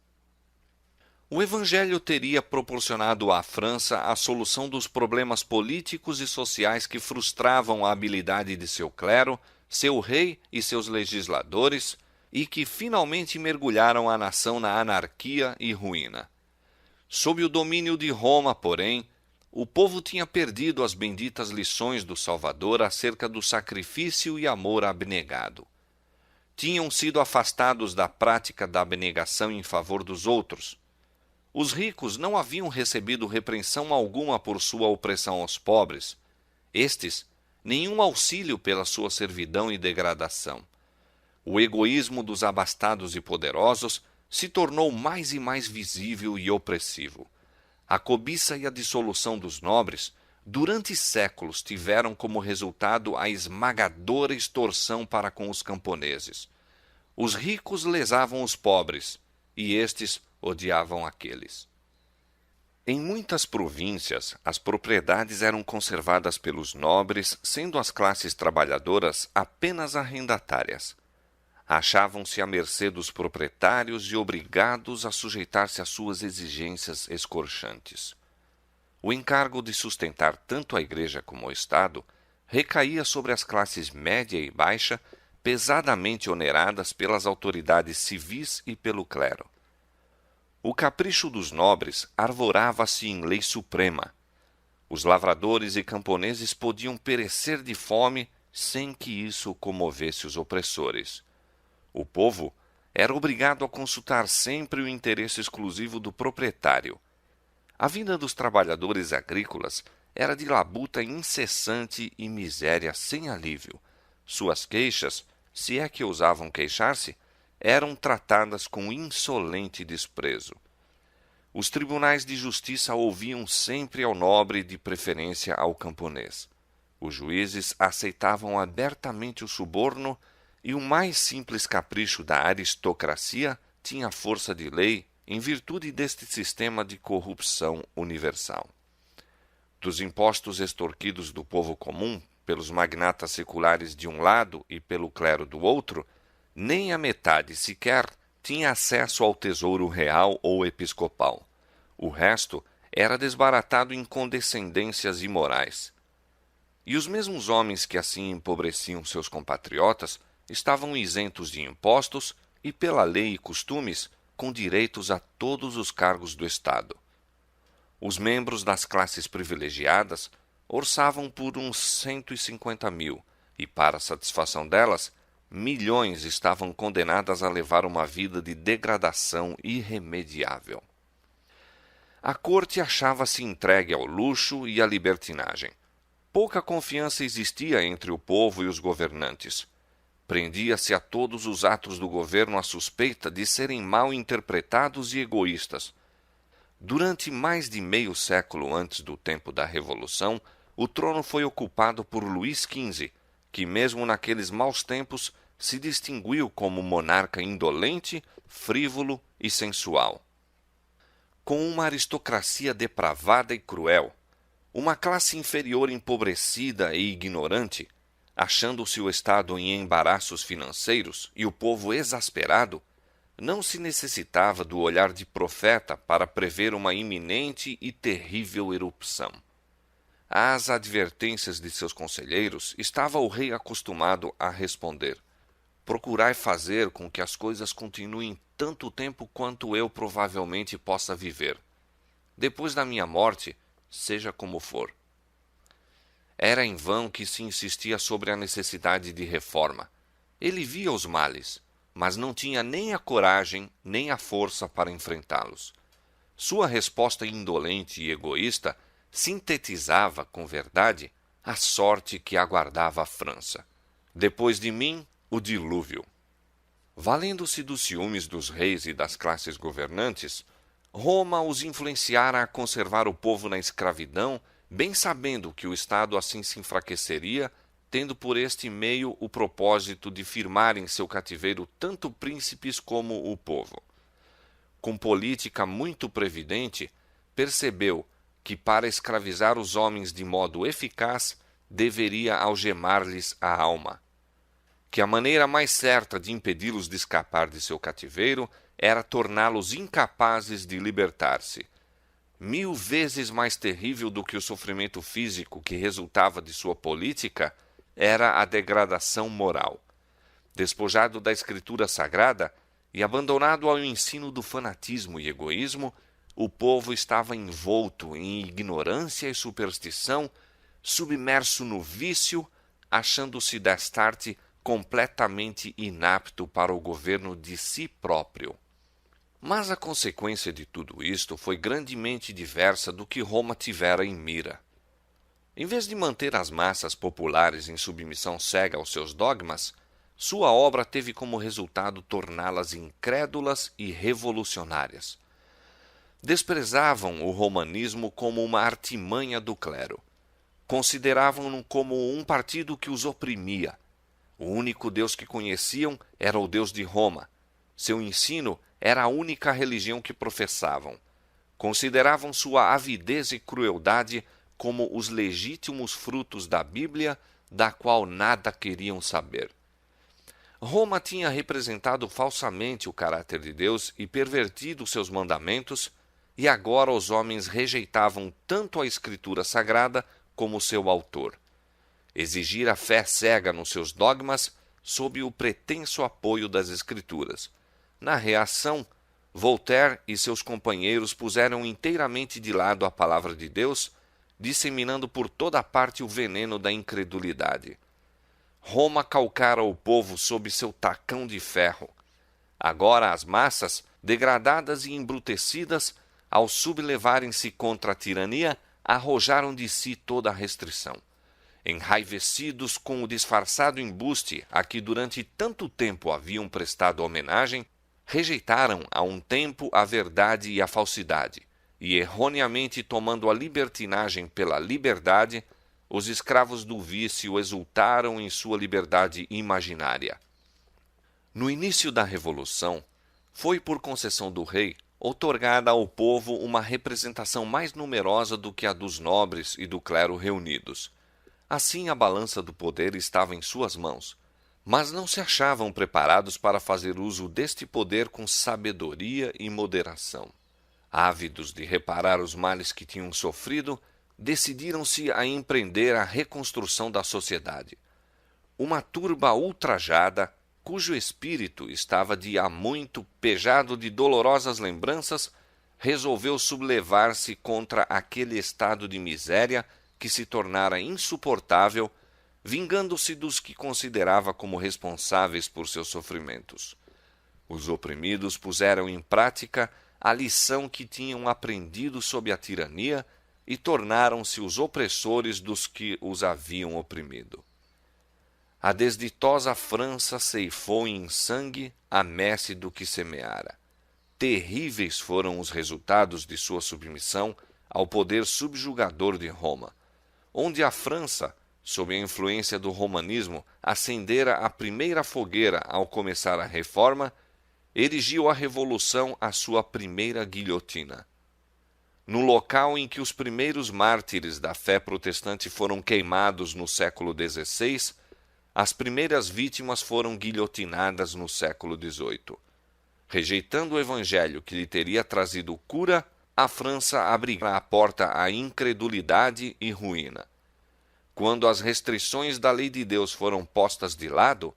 O Evangelho teria proporcionado à França a solução dos problemas políticos e sociais que frustravam a habilidade de seu clero, seu rei e seus legisladores, e que finalmente mergulharam a nação na anarquia e ruína. Sob o domínio de Roma, porém, o povo tinha perdido as benditas lições do Salvador acerca do sacrifício e amor abnegado. Tinham sido afastados da prática da abnegação em favor dos outros. Os ricos não haviam recebido repreensão alguma por sua opressão aos pobres. Estes, nenhum auxílio pela sua servidão e degradação. O egoísmo dos abastados e poderosos se tornou mais e mais visível e opressivo. A cobiça e a dissolução dos nobres, durante séculos, tiveram como resultado a esmagadora extorsão para com os camponeses. Os ricos lesavam os pobres, e estes odiavam aqueles. Em muitas províncias, as propriedades eram conservadas pelos nobres, sendo as classes trabalhadoras apenas arrendatárias. Achavam-se à mercê dos proprietários e obrigados a sujeitar-se às suas exigências escorchantes. O encargo de sustentar tanto a Igreja como o Estado recaía sobre as classes média e baixa, pesadamente oneradas pelas autoridades civis e pelo clero. O capricho dos nobres arvorava-se em lei suprema. Os lavradores e camponeses podiam perecer de fome sem que isso comovesse os opressores. O povo era obrigado a consultar sempre o interesse exclusivo do proprietário. A vida dos trabalhadores agrícolas era de labuta incessante e miséria sem alívio. Suas queixas, se é que ousavam queixar-se, eram tratadas com insolente desprezo. Os tribunais de justiça ouviam sempre ao nobre, de preferência ao camponês. Os juízes aceitavam abertamente o suborno e o mais simples capricho da aristocracia tinha força de lei em virtude deste sistema de corrupção universal. Dos impostos extorquidos do povo comum pelos magnatas seculares de um lado e pelo clero do outro, nem a metade sequer tinha acesso ao tesouro real ou episcopal. O resto era desbaratado em condescendências imorais. E os mesmos homens que assim empobreciam seus compatriotas estavam isentos de impostos e, pela lei e costumes, com direitos a todos os cargos do Estado. Os membros das classes privilegiadas orçavam por uns 150.000 e, para a satisfação delas, milhões estavam condenadas a levar uma vida de degradação irremediável. A corte achava-se entregue ao luxo e à libertinagem. Pouca confiança existia entre o povo e os governantes. Prendia-se a todos os atos do governo a suspeita de serem mal interpretados e egoístas. Durante mais de meio século antes do tempo da Revolução, o trono foi ocupado por Luís XV, que mesmo naqueles maus tempos se distinguiu como monarca indolente, frívolo e sensual. Com uma aristocracia depravada e cruel, uma classe inferior empobrecida e ignorante, achando-se o Estado em embaraços financeiros e o povo exasperado, não se necessitava do olhar de profeta para prever uma iminente e terrível erupção. Às advertências de seus conselheiros estava o rei acostumado a responder: procurai fazer com que as coisas continuem tanto tempo quanto eu provavelmente possa viver. Depois da minha morte, seja como for. Era em vão que se insistia sobre a necessidade de reforma. Ele via os males, mas não tinha nem a coragem nem a força para enfrentá-los. Sua resposta indolente e egoísta sintetizava, com verdade, a sorte que aguardava a França. Depois de mim, o dilúvio. Valendo-se dos ciúmes dos reis e das classes governantes, Roma os influenciara a conservar o povo na escravidão, bem sabendo que o Estado assim se enfraqueceria, tendo por este meio o propósito de firmar em seu cativeiro tanto príncipes como o povo. Com política muito previdente, percebeu que para escravizar os homens de modo eficaz, deveria algemar-lhes a alma. Que a maneira mais certa de impedi-los de escapar de seu cativeiro era torná-los incapazes de libertar-se. 1000 vezes mais terrível do que o sofrimento físico que resultava de sua política era a degradação moral. Despojado da escritura sagrada e abandonado ao ensino do fanatismo e egoísmo, o povo estava envolto em ignorância e superstição, submerso no vício, achando-se destarte completamente inapto para o governo de si próprio. Mas a consequência de tudo isto foi grandemente diversa do que Roma tivera em mira. Em vez de manter as massas populares em submissão cega aos seus dogmas, sua obra teve como resultado torná-las incrédulas e revolucionárias. Desprezavam o romanismo como uma artimanha do clero. Consideravam-no como um partido que os oprimia. O único Deus que conheciam era o Deus de Roma. Seu ensino era a única religião que professavam. Consideravam sua avidez e crueldade como os legítimos frutos da Bíblia, da qual nada queriam saber. Roma tinha representado falsamente o caráter de Deus e pervertido seus mandamentos, e agora os homens rejeitavam tanto a Escritura Sagrada como seu autor. Exigir a fé cega nos seus dogmas sob o pretenso apoio das Escrituras. Na reação, Voltaire e seus companheiros puseram inteiramente de lado a palavra de Deus, disseminando por toda a parte o veneno da incredulidade. Roma calcara o povo sob seu tacão de ferro. Agora as massas, degradadas e embrutecidas, ao sublevarem-se contra a tirania, arrojaram de si toda a restrição. enraivecidos com o disfarçado embuste a que durante tanto tempo haviam prestado homenagem, rejeitaram a um tempo a verdade e a falsidade, e erroneamente tomando a libertinagem pela liberdade, os escravos do vício exultaram em sua liberdade imaginária. No início da Revolução, foi por concessão do rei outorgada ao povo uma representação mais numerosa do que a dos nobres e do clero reunidos. Assim a balança do poder estava em suas mãos, mas não se achavam preparados para fazer uso deste poder com sabedoria e moderação. Ávidos de reparar os males que tinham sofrido, decidiram-se a empreender a reconstrução da sociedade. Uma turba ultrajada, cujo espírito estava de há muito pejado de dolorosas lembranças, resolveu sublevar-se contra aquele estado de miséria que se tornara insuportável, vingando-se dos que considerava como responsáveis por seus sofrimentos. Os oprimidos puseram em prática a lição que tinham aprendido sob a tirania e tornaram-se os opressores dos que os haviam oprimido. A desditosa França ceifou em sangue a messe do que semeara. Terríveis foram os resultados de sua submissão ao poder subjugador de Roma, onde a França, sob a influência do romanismo, acendera a primeira fogueira ao começar a Reforma, erigiu a Revolução a sua primeira guilhotina. No local em que os primeiros mártires da fé protestante foram queimados no século XVI, as primeiras vítimas foram guilhotinadas no século XVIII. Rejeitando o evangelho que lhe teria trazido cura, a França abrirá a porta à incredulidade e ruína. Quando as restrições da lei de Deus foram postas de lado,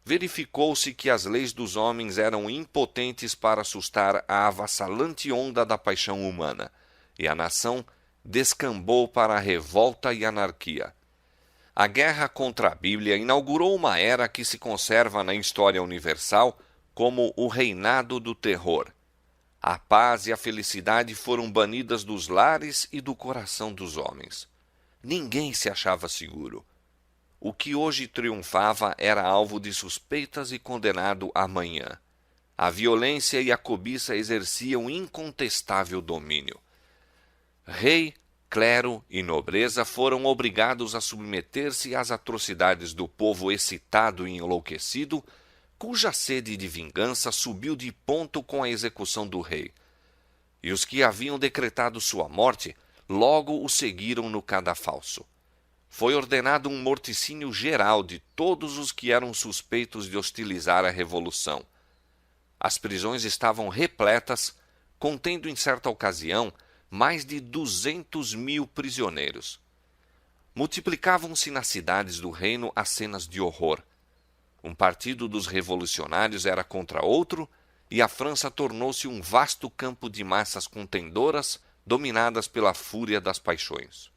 verificou-se que as leis dos homens eram impotentes para assustar a avassalante onda da paixão humana, e a nação descambou para a revolta e anarquia. A guerra contra a Bíblia inaugurou uma era que se conserva na história universal como o reinado do terror. A paz e a felicidade foram banidas dos lares e do coração dos homens. Ninguém se achava seguro. O que hoje triunfava era alvo de suspeitas e condenado amanhã. A violência e a cobiça exerciam incontestável domínio. Rei, clero e nobreza foram obrigados a submeter-se às atrocidades do povo excitado e enlouquecido, cuja sede de vingança subiu de ponto com a execução do rei. E os que haviam decretado sua morte logo o seguiram no cadafalso. Foi ordenado um morticínio geral de todos os que eram suspeitos de hostilizar a Revolução. As prisões estavam repletas, contendo em certa ocasião mais de 200.000 prisioneiros. Multiplicavam-se nas cidades do reino as cenas de horror. Um partido dos revolucionários era contra outro, e a França tornou-se um vasto campo de massas contendoras, dominadas pela fúria das paixões.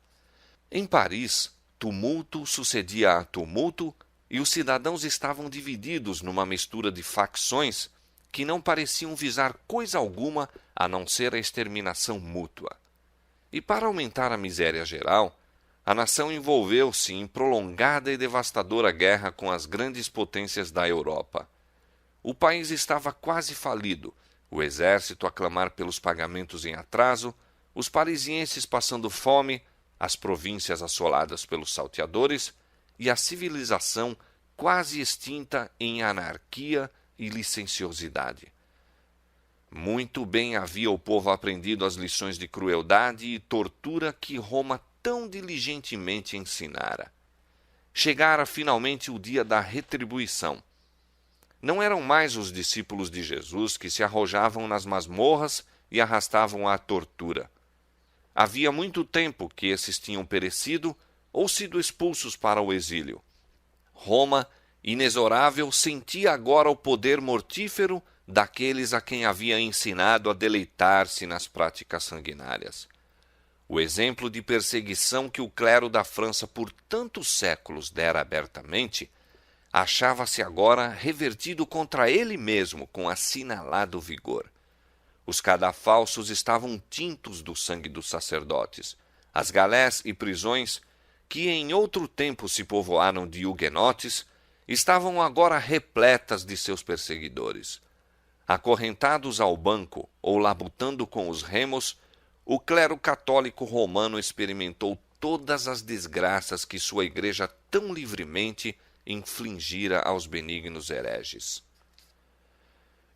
Em Paris, tumulto sucedia a tumulto, e os cidadãos estavam divididos numa mistura de facções que não pareciam visar coisa alguma a não ser a exterminação mútua. E para aumentar a miséria geral, a nação envolveu-se em prolongada e devastadora guerra com as grandes potências da Europa. O país estava quase falido, o exército a clamar pelos pagamentos em atraso, os parisienses passando fome, as províncias assoladas pelos salteadores e a civilização quase extinta em anarquia e licenciosidade. Muito bem havia o povo aprendido as lições de crueldade e tortura que Roma tão diligentemente ensinara. Chegara finalmente o dia da retribuição. Não eram mais os discípulos de Jesus que se arrojavam nas masmorras e arrastavam à tortura. Havia muito tempo que esses tinham perecido ou sido expulsos para o exílio. Roma, inexorável, sentia agora o poder mortífero daqueles a quem havia ensinado a deleitar-se nas práticas sanguinárias. O exemplo de perseguição que o clero da França por tantos séculos dera abertamente, achava-se agora revertido contra ele mesmo com assinalado vigor. Os cadafalsos estavam tintos do sangue dos sacerdotes. As galés e prisões, que em outro tempo se povoaram de huguenotes, estavam agora repletas de seus perseguidores. Acorrentados ao banco ou labutando com os remos, o clero católico romano experimentou todas as desgraças que sua igreja tão livremente infligira aos benignos hereges.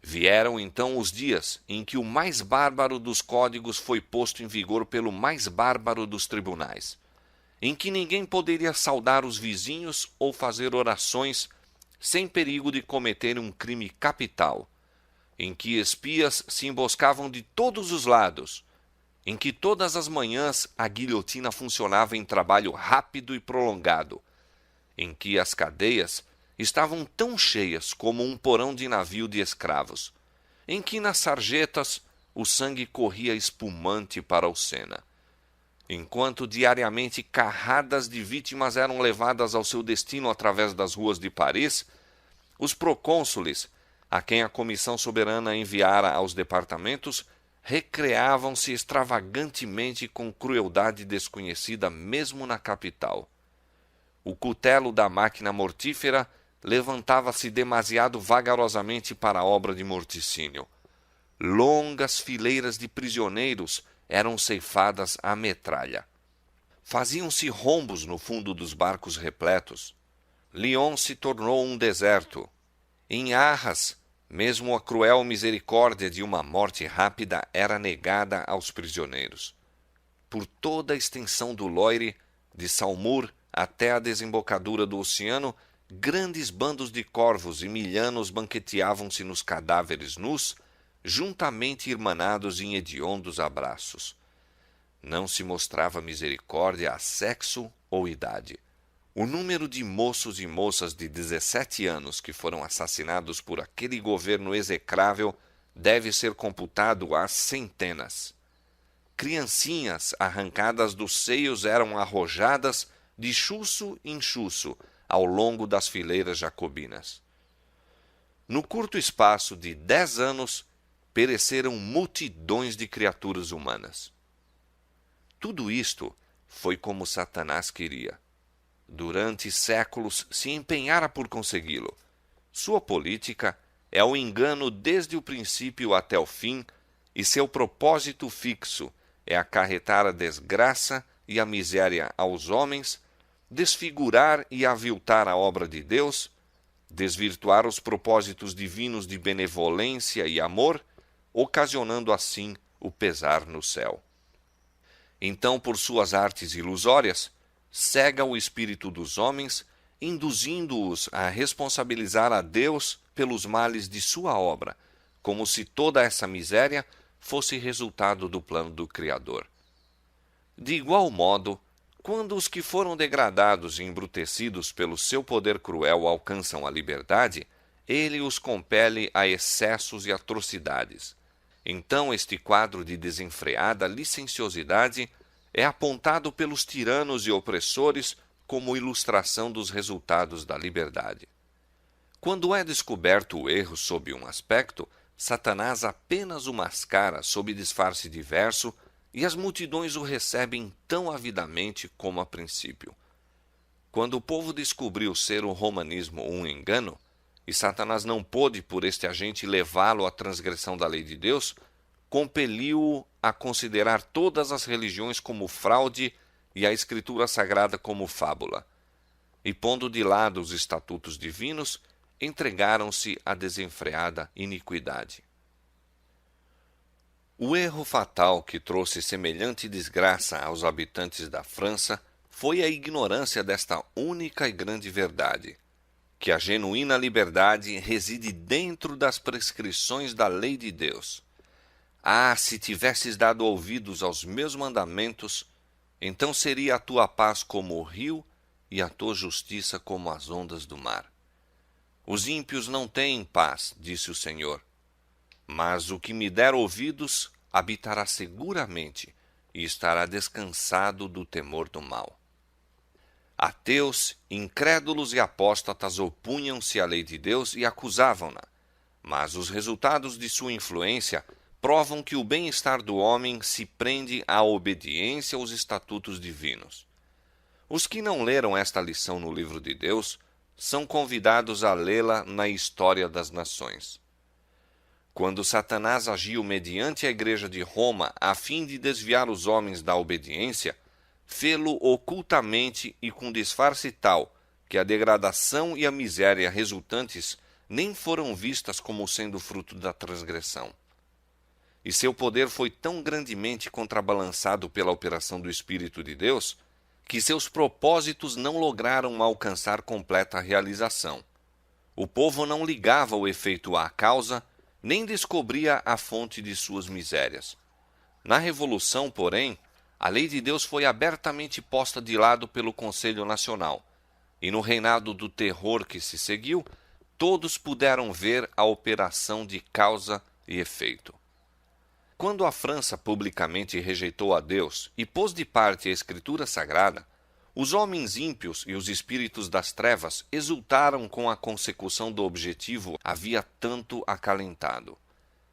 Vieram então os dias em que o mais bárbaro dos códigos foi posto em vigor pelo mais bárbaro dos tribunais, em que ninguém poderia saudar os vizinhos ou fazer orações sem perigo de cometer um crime capital, em que espias se emboscavam de todos os lados, em que todas as manhãs a guilhotina funcionava em trabalho rápido e prolongado, em que as cadeias estavam tão cheias como um porão de navio de escravos, em que nas sarjetas o sangue corria espumante para o Sena, enquanto diariamente carradas de vítimas eram levadas ao seu destino através das ruas de Paris, os procônsules, a quem a comissão soberana enviara aos departamentos, recreavam-se extravagantemente com crueldade desconhecida mesmo na capital. O cutelo da máquina mortífera levantava-se demasiado vagarosamente para a obra de morticínio. Longas fileiras de prisioneiros eram ceifadas à metralha. Faziam-se rombos no fundo dos barcos repletos. Lyon se tornou um deserto. Em Arras, mesmo a cruel misericórdia de uma morte rápida era negada aos prisioneiros. Por toda a extensão do Loire, de Saumur até a desembocadura do oceano, grandes bandos de corvos e milhanos banqueteavam-se nos cadáveres nus, juntamente irmanados em hediondos abraços. Não se mostrava misericórdia a sexo ou idade. O número de moços e moças de 17 anos que foram assassinados por aquele governo execrável deve ser computado às centenas. Criancinhas arrancadas dos seios eram arrojadas de chuço em chuço ao longo das fileiras jacobinas. No curto espaço de 10 anos, pereceram multidões de criaturas humanas. Tudo isto foi como Satanás queria. Durante séculos se empenhara por consegui-lo. Sua política é o engano desde o princípio até o fim, e seu propósito fixo é acarretar a desgraça e a miséria aos homens, desfigurar e aviltar a obra de Deus, desvirtuar os propósitos divinos de benevolência e amor, ocasionando assim o pesar no céu. Então, por suas artes ilusórias, cega o espírito dos homens, induzindo-os a responsabilizar a Deus pelos males de sua obra, como se toda essa miséria fosse resultado do plano do Criador. De igual modo, quando os que foram degradados e embrutecidos pelo seu poder cruel alcançam a liberdade, ele os compele a excessos e atrocidades. Então este quadro de desenfreada licenciosidade é apontado pelos tiranos e opressores como ilustração dos resultados da liberdade. Quando é descoberto o erro sob um aspecto, Satanás apenas o mascara sob disfarce diverso, e as multidões o recebem tão avidamente como a princípio. Quando o povo descobriu ser o romanismo um engano, e Satanás não pôde por este agente levá-lo à transgressão da lei de Deus, compeliu-o a considerar todas as religiões como fraude e a Escritura Sagrada como fábula. E, pondo de lado os estatutos divinos, entregaram-se à desenfreada iniquidade. O erro fatal que trouxe semelhante desgraça aos habitantes da França foi a ignorância desta única e grande verdade, que a genuína liberdade reside dentro das prescrições da lei de Deus. Ah, se tivesses dado ouvidos aos meus mandamentos, então seria a tua paz como o rio e a tua justiça como as ondas do mar. Os ímpios não têm paz, disse o Senhor, mas o que me der ouvidos habitará seguramente e estará descansado do temor do mal. Ateus, incrédulos e apóstatas opunham-se à lei de Deus e acusavam-na, mas os resultados de sua influência provam que o bem-estar do homem se prende à obediência aos estatutos divinos. Os que não leram esta lição no livro de Deus são convidados a lê-la na História das Nações. Quando Satanás agiu mediante a Igreja de Roma a fim de desviar os homens da obediência, fê-lo ocultamente e com disfarce tal que a degradação e a miséria resultantes nem foram vistas como sendo fruto da transgressão. E seu poder foi tão grandemente contrabalançado pela operação do Espírito de Deus, que seus propósitos não lograram alcançar completa realização. O povo não ligava o efeito à causa, nem descobria a fonte de suas misérias. Na Revolução, porém, a lei de Deus foi abertamente posta de lado pelo Conselho Nacional, e no reinado do terror que se seguiu, todos puderam ver a operação de causa e efeito. Quando a França publicamente rejeitou a Deus e pôs de parte a Escritura Sagrada, os homens ímpios e os espíritos das trevas exultaram com a consecução do objetivo havia tanto acalentado: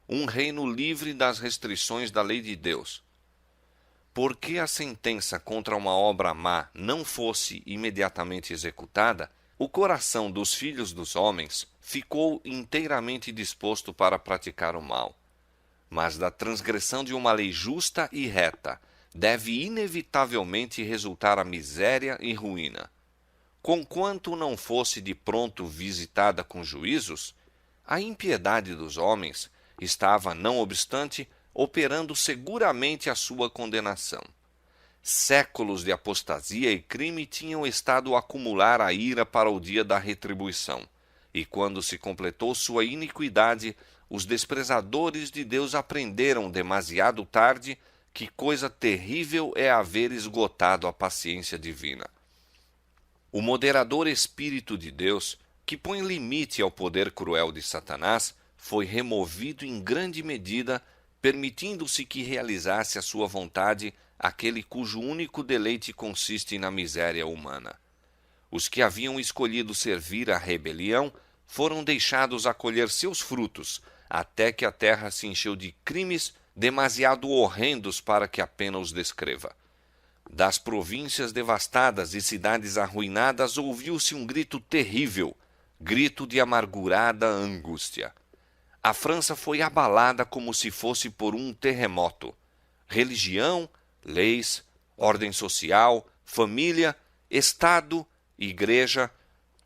um reino livre das restrições da lei de Deus. Porque a sentença contra uma obra má não fosse imediatamente executada, o coração dos filhos dos homens ficou inteiramente disposto para praticar o mal. Mas da transgressão de uma lei justa e reta deve inevitavelmente resultar a miséria e ruína. Conquanto não fosse de pronto visitada com juízos, a impiedade dos homens estava, não obstante, operando seguramente a sua condenação. Séculos de apostasia e crime tinham estado a acumular a ira para o dia da retribuição, e quando se completou sua iniquidade, os desprezadores de Deus aprenderam demasiado tarde que coisa terrível é haver esgotado a paciência divina. O moderador Espírito de Deus, que põe limite ao poder cruel de Satanás, foi removido em grande medida, permitindo-se que realizasse a sua vontade aquele cujo único deleite consiste na miséria humana. Os que haviam escolhido servir à rebelião foram deixados a colher seus frutos, até que a terra se encheu de crimes demasiado horrendos para que a pena os descreva. Das províncias devastadas e cidades arruinadas ouviu-se um grito terrível, grito de amargurada angústia. A França foi abalada como se fosse por um terremoto. Religião, leis, ordem social, família, Estado, igreja,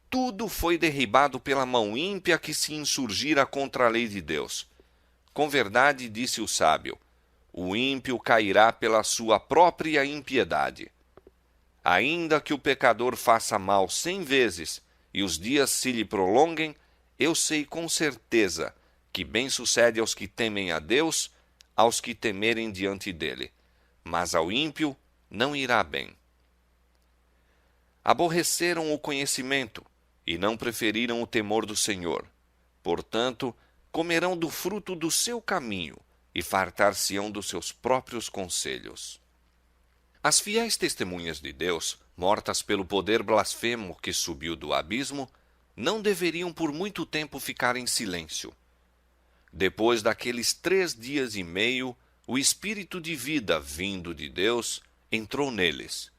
tudo foi derribado pela mão ímpia que se insurgira contra a lei de Deus. Com verdade, disse o sábio, o ímpio cairá pela sua própria impiedade. Ainda que o pecador faça mal 100 vezes e os dias se lhe prolonguem, eu sei com certeza que bem sucede aos que temem a Deus, aos que temerem diante dele. Mas ao ímpio não irá bem. Aborreceram o conhecimento e não preferiram o temor do Senhor. Portanto, comerão do fruto do seu caminho e fartar-se-ão dos seus próprios conselhos. As fiéis testemunhas de Deus, mortas pelo poder blasfemo que subiu do abismo, não deveriam por muito tempo ficar em silêncio. Depois daqueles 3 dias e meio, o Espírito de vida vindo de Deus entrou neles,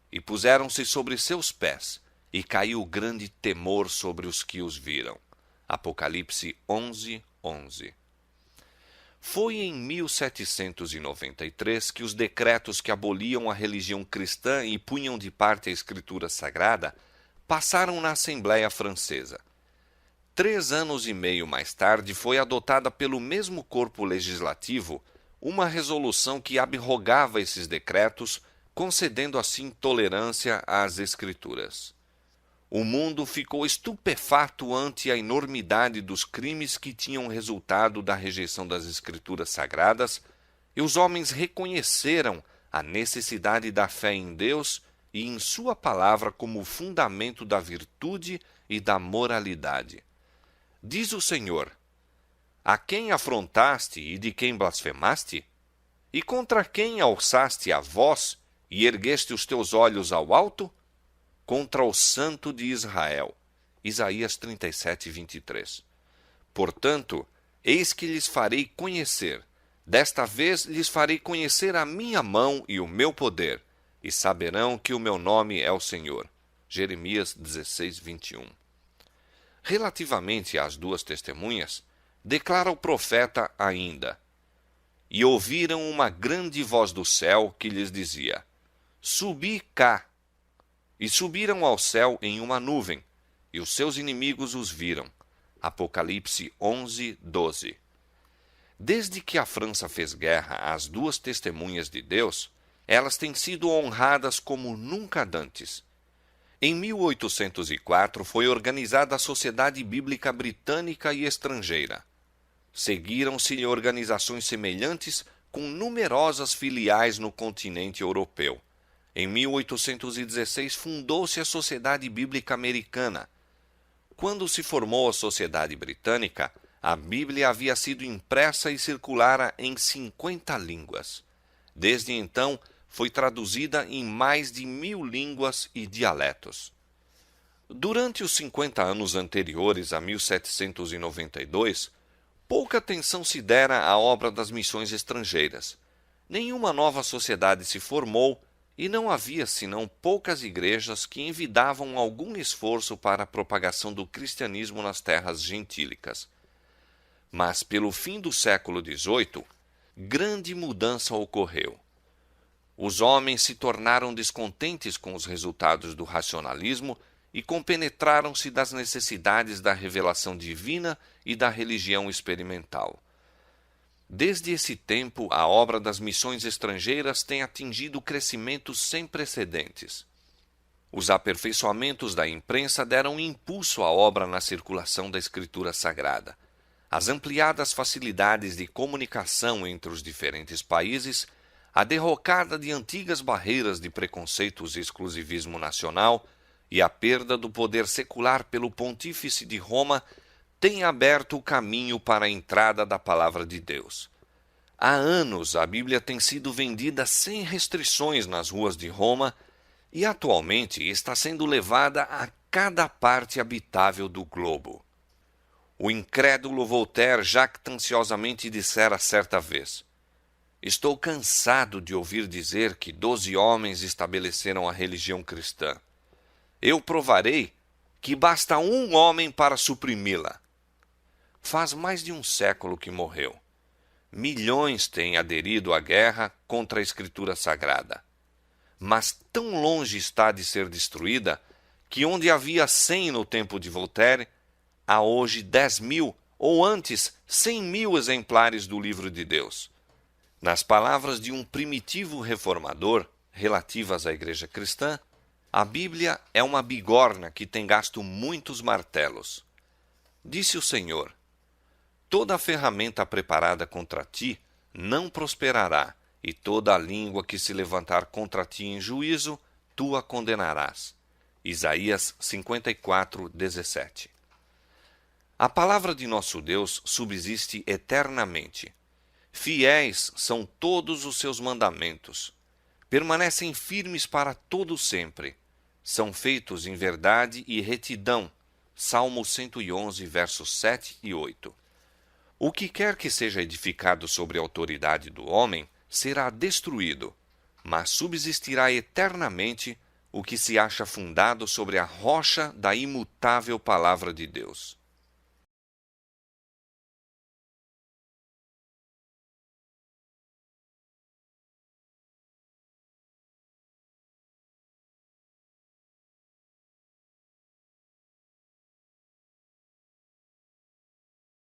e puseram-se sobre seus pés, e caiu grande temor sobre os que os viram. Apocalipse 11:11. Foi em 1793 que os decretos que aboliam a religião cristã e punham de parte a Escritura Sagrada passaram na Assembleia Francesa. 3 anos e meio mais tarde foi adotada pelo mesmo corpo legislativo uma resolução que abrogava esses decretos, concedendo assim tolerância às Escrituras. O mundo ficou estupefato ante a enormidade dos crimes que tinham resultado da rejeição das Escrituras Sagradas, e os homens reconheceram a necessidade da fé em Deus e em sua palavra como fundamento da virtude e da moralidade. Diz o Senhor: a quem afrontaste e de quem blasfemaste? E contra quem alçaste a voz e ergueste os teus olhos ao alto? Contra o Santo de Israel. Isaías 37:23. Portanto, eis que lhes farei conhecer, desta vez lhes farei conhecer a minha mão e o meu poder, e saberão que o meu nome é o Senhor. Jeremias 16, 21. Relativamente às duas testemunhas, declara o profeta ainda: E ouviram uma grande voz do céu que lhes dizia: Subi cá. E subiram ao céu em uma nuvem, e os seus inimigos os viram. Apocalipse 11, 12. Desde que a França fez guerra às duas testemunhas de Deus, elas têm sido honradas como nunca dantes. Em 1804 foi organizada a Sociedade Bíblica Britânica e Estrangeira. Seguiram-se organizações semelhantes com numerosas filiais no continente europeu. Em 1816 fundou-se a Sociedade Bíblica Americana. Quando se formou a Sociedade Britânica, a Bíblia havia sido impressa e circulara em 50 línguas. Desde então, foi traduzida em mais de 1000 línguas e dialetos. Durante os 50 anos anteriores a 1792, pouca atenção se dera à obra das missões estrangeiras. Nenhuma nova sociedade se formou e não havia senão poucas igrejas que envidavam algum esforço para a propagação do cristianismo nas terras gentílicas. Mas, pelo fim do século XVIII, grande mudança ocorreu. Os homens se tornaram descontentes com os resultados do racionalismo e compenetraram-se das necessidades da revelação divina e da religião experimental. Desde esse tempo, a obra das missões estrangeiras tem atingido crescimentos sem precedentes. Os aperfeiçoamentos da imprensa deram impulso à obra na circulação da Escritura Sagrada. As ampliadas facilidades de comunicação entre os diferentes países, a derrocada de antigas barreiras de preconceitos e exclusivismo nacional e a perda do poder secular pelo Pontífice de Roma têm aberto o caminho para a entrada da Palavra de Deus. Há anos a Bíblia tem sido vendida sem restrições nas ruas de Roma e atualmente está sendo levada a cada parte habitável do globo. O incrédulo Voltaire jactanciosamente dissera certa vez: Estou cansado de ouvir dizer que 12 homens estabeleceram a religião cristã. Eu provarei que basta um homem para suprimi-la. Faz mais de um século que morreu. Milhões têm aderido à guerra contra a Escritura Sagrada. Mas tão longe está de ser destruída que onde havia 100 no tempo de Voltaire, há hoje 10.000 ou antes 100.000 exemplares do Livro de Deus. Nas palavras de um primitivo reformador, relativas à Igreja Cristã, a Bíblia é uma bigorna que tem gasto muitos martelos. Disse o Senhor: Toda ferramenta preparada contra ti não prosperará, e toda a língua que se levantar contra ti em juízo, tu a condenarás. Isaías 54, 17. A palavra de nosso Deus subsiste eternamente. Fiéis são todos os seus mandamentos. Permanecem firmes para todo sempre. São feitos em verdade e retidão. Salmo 111, versos 7 e 8. O que quer que seja edificado sobre a autoridade do homem será destruído, mas subsistirá eternamente o que se acha fundado sobre a rocha da imutável palavra de Deus.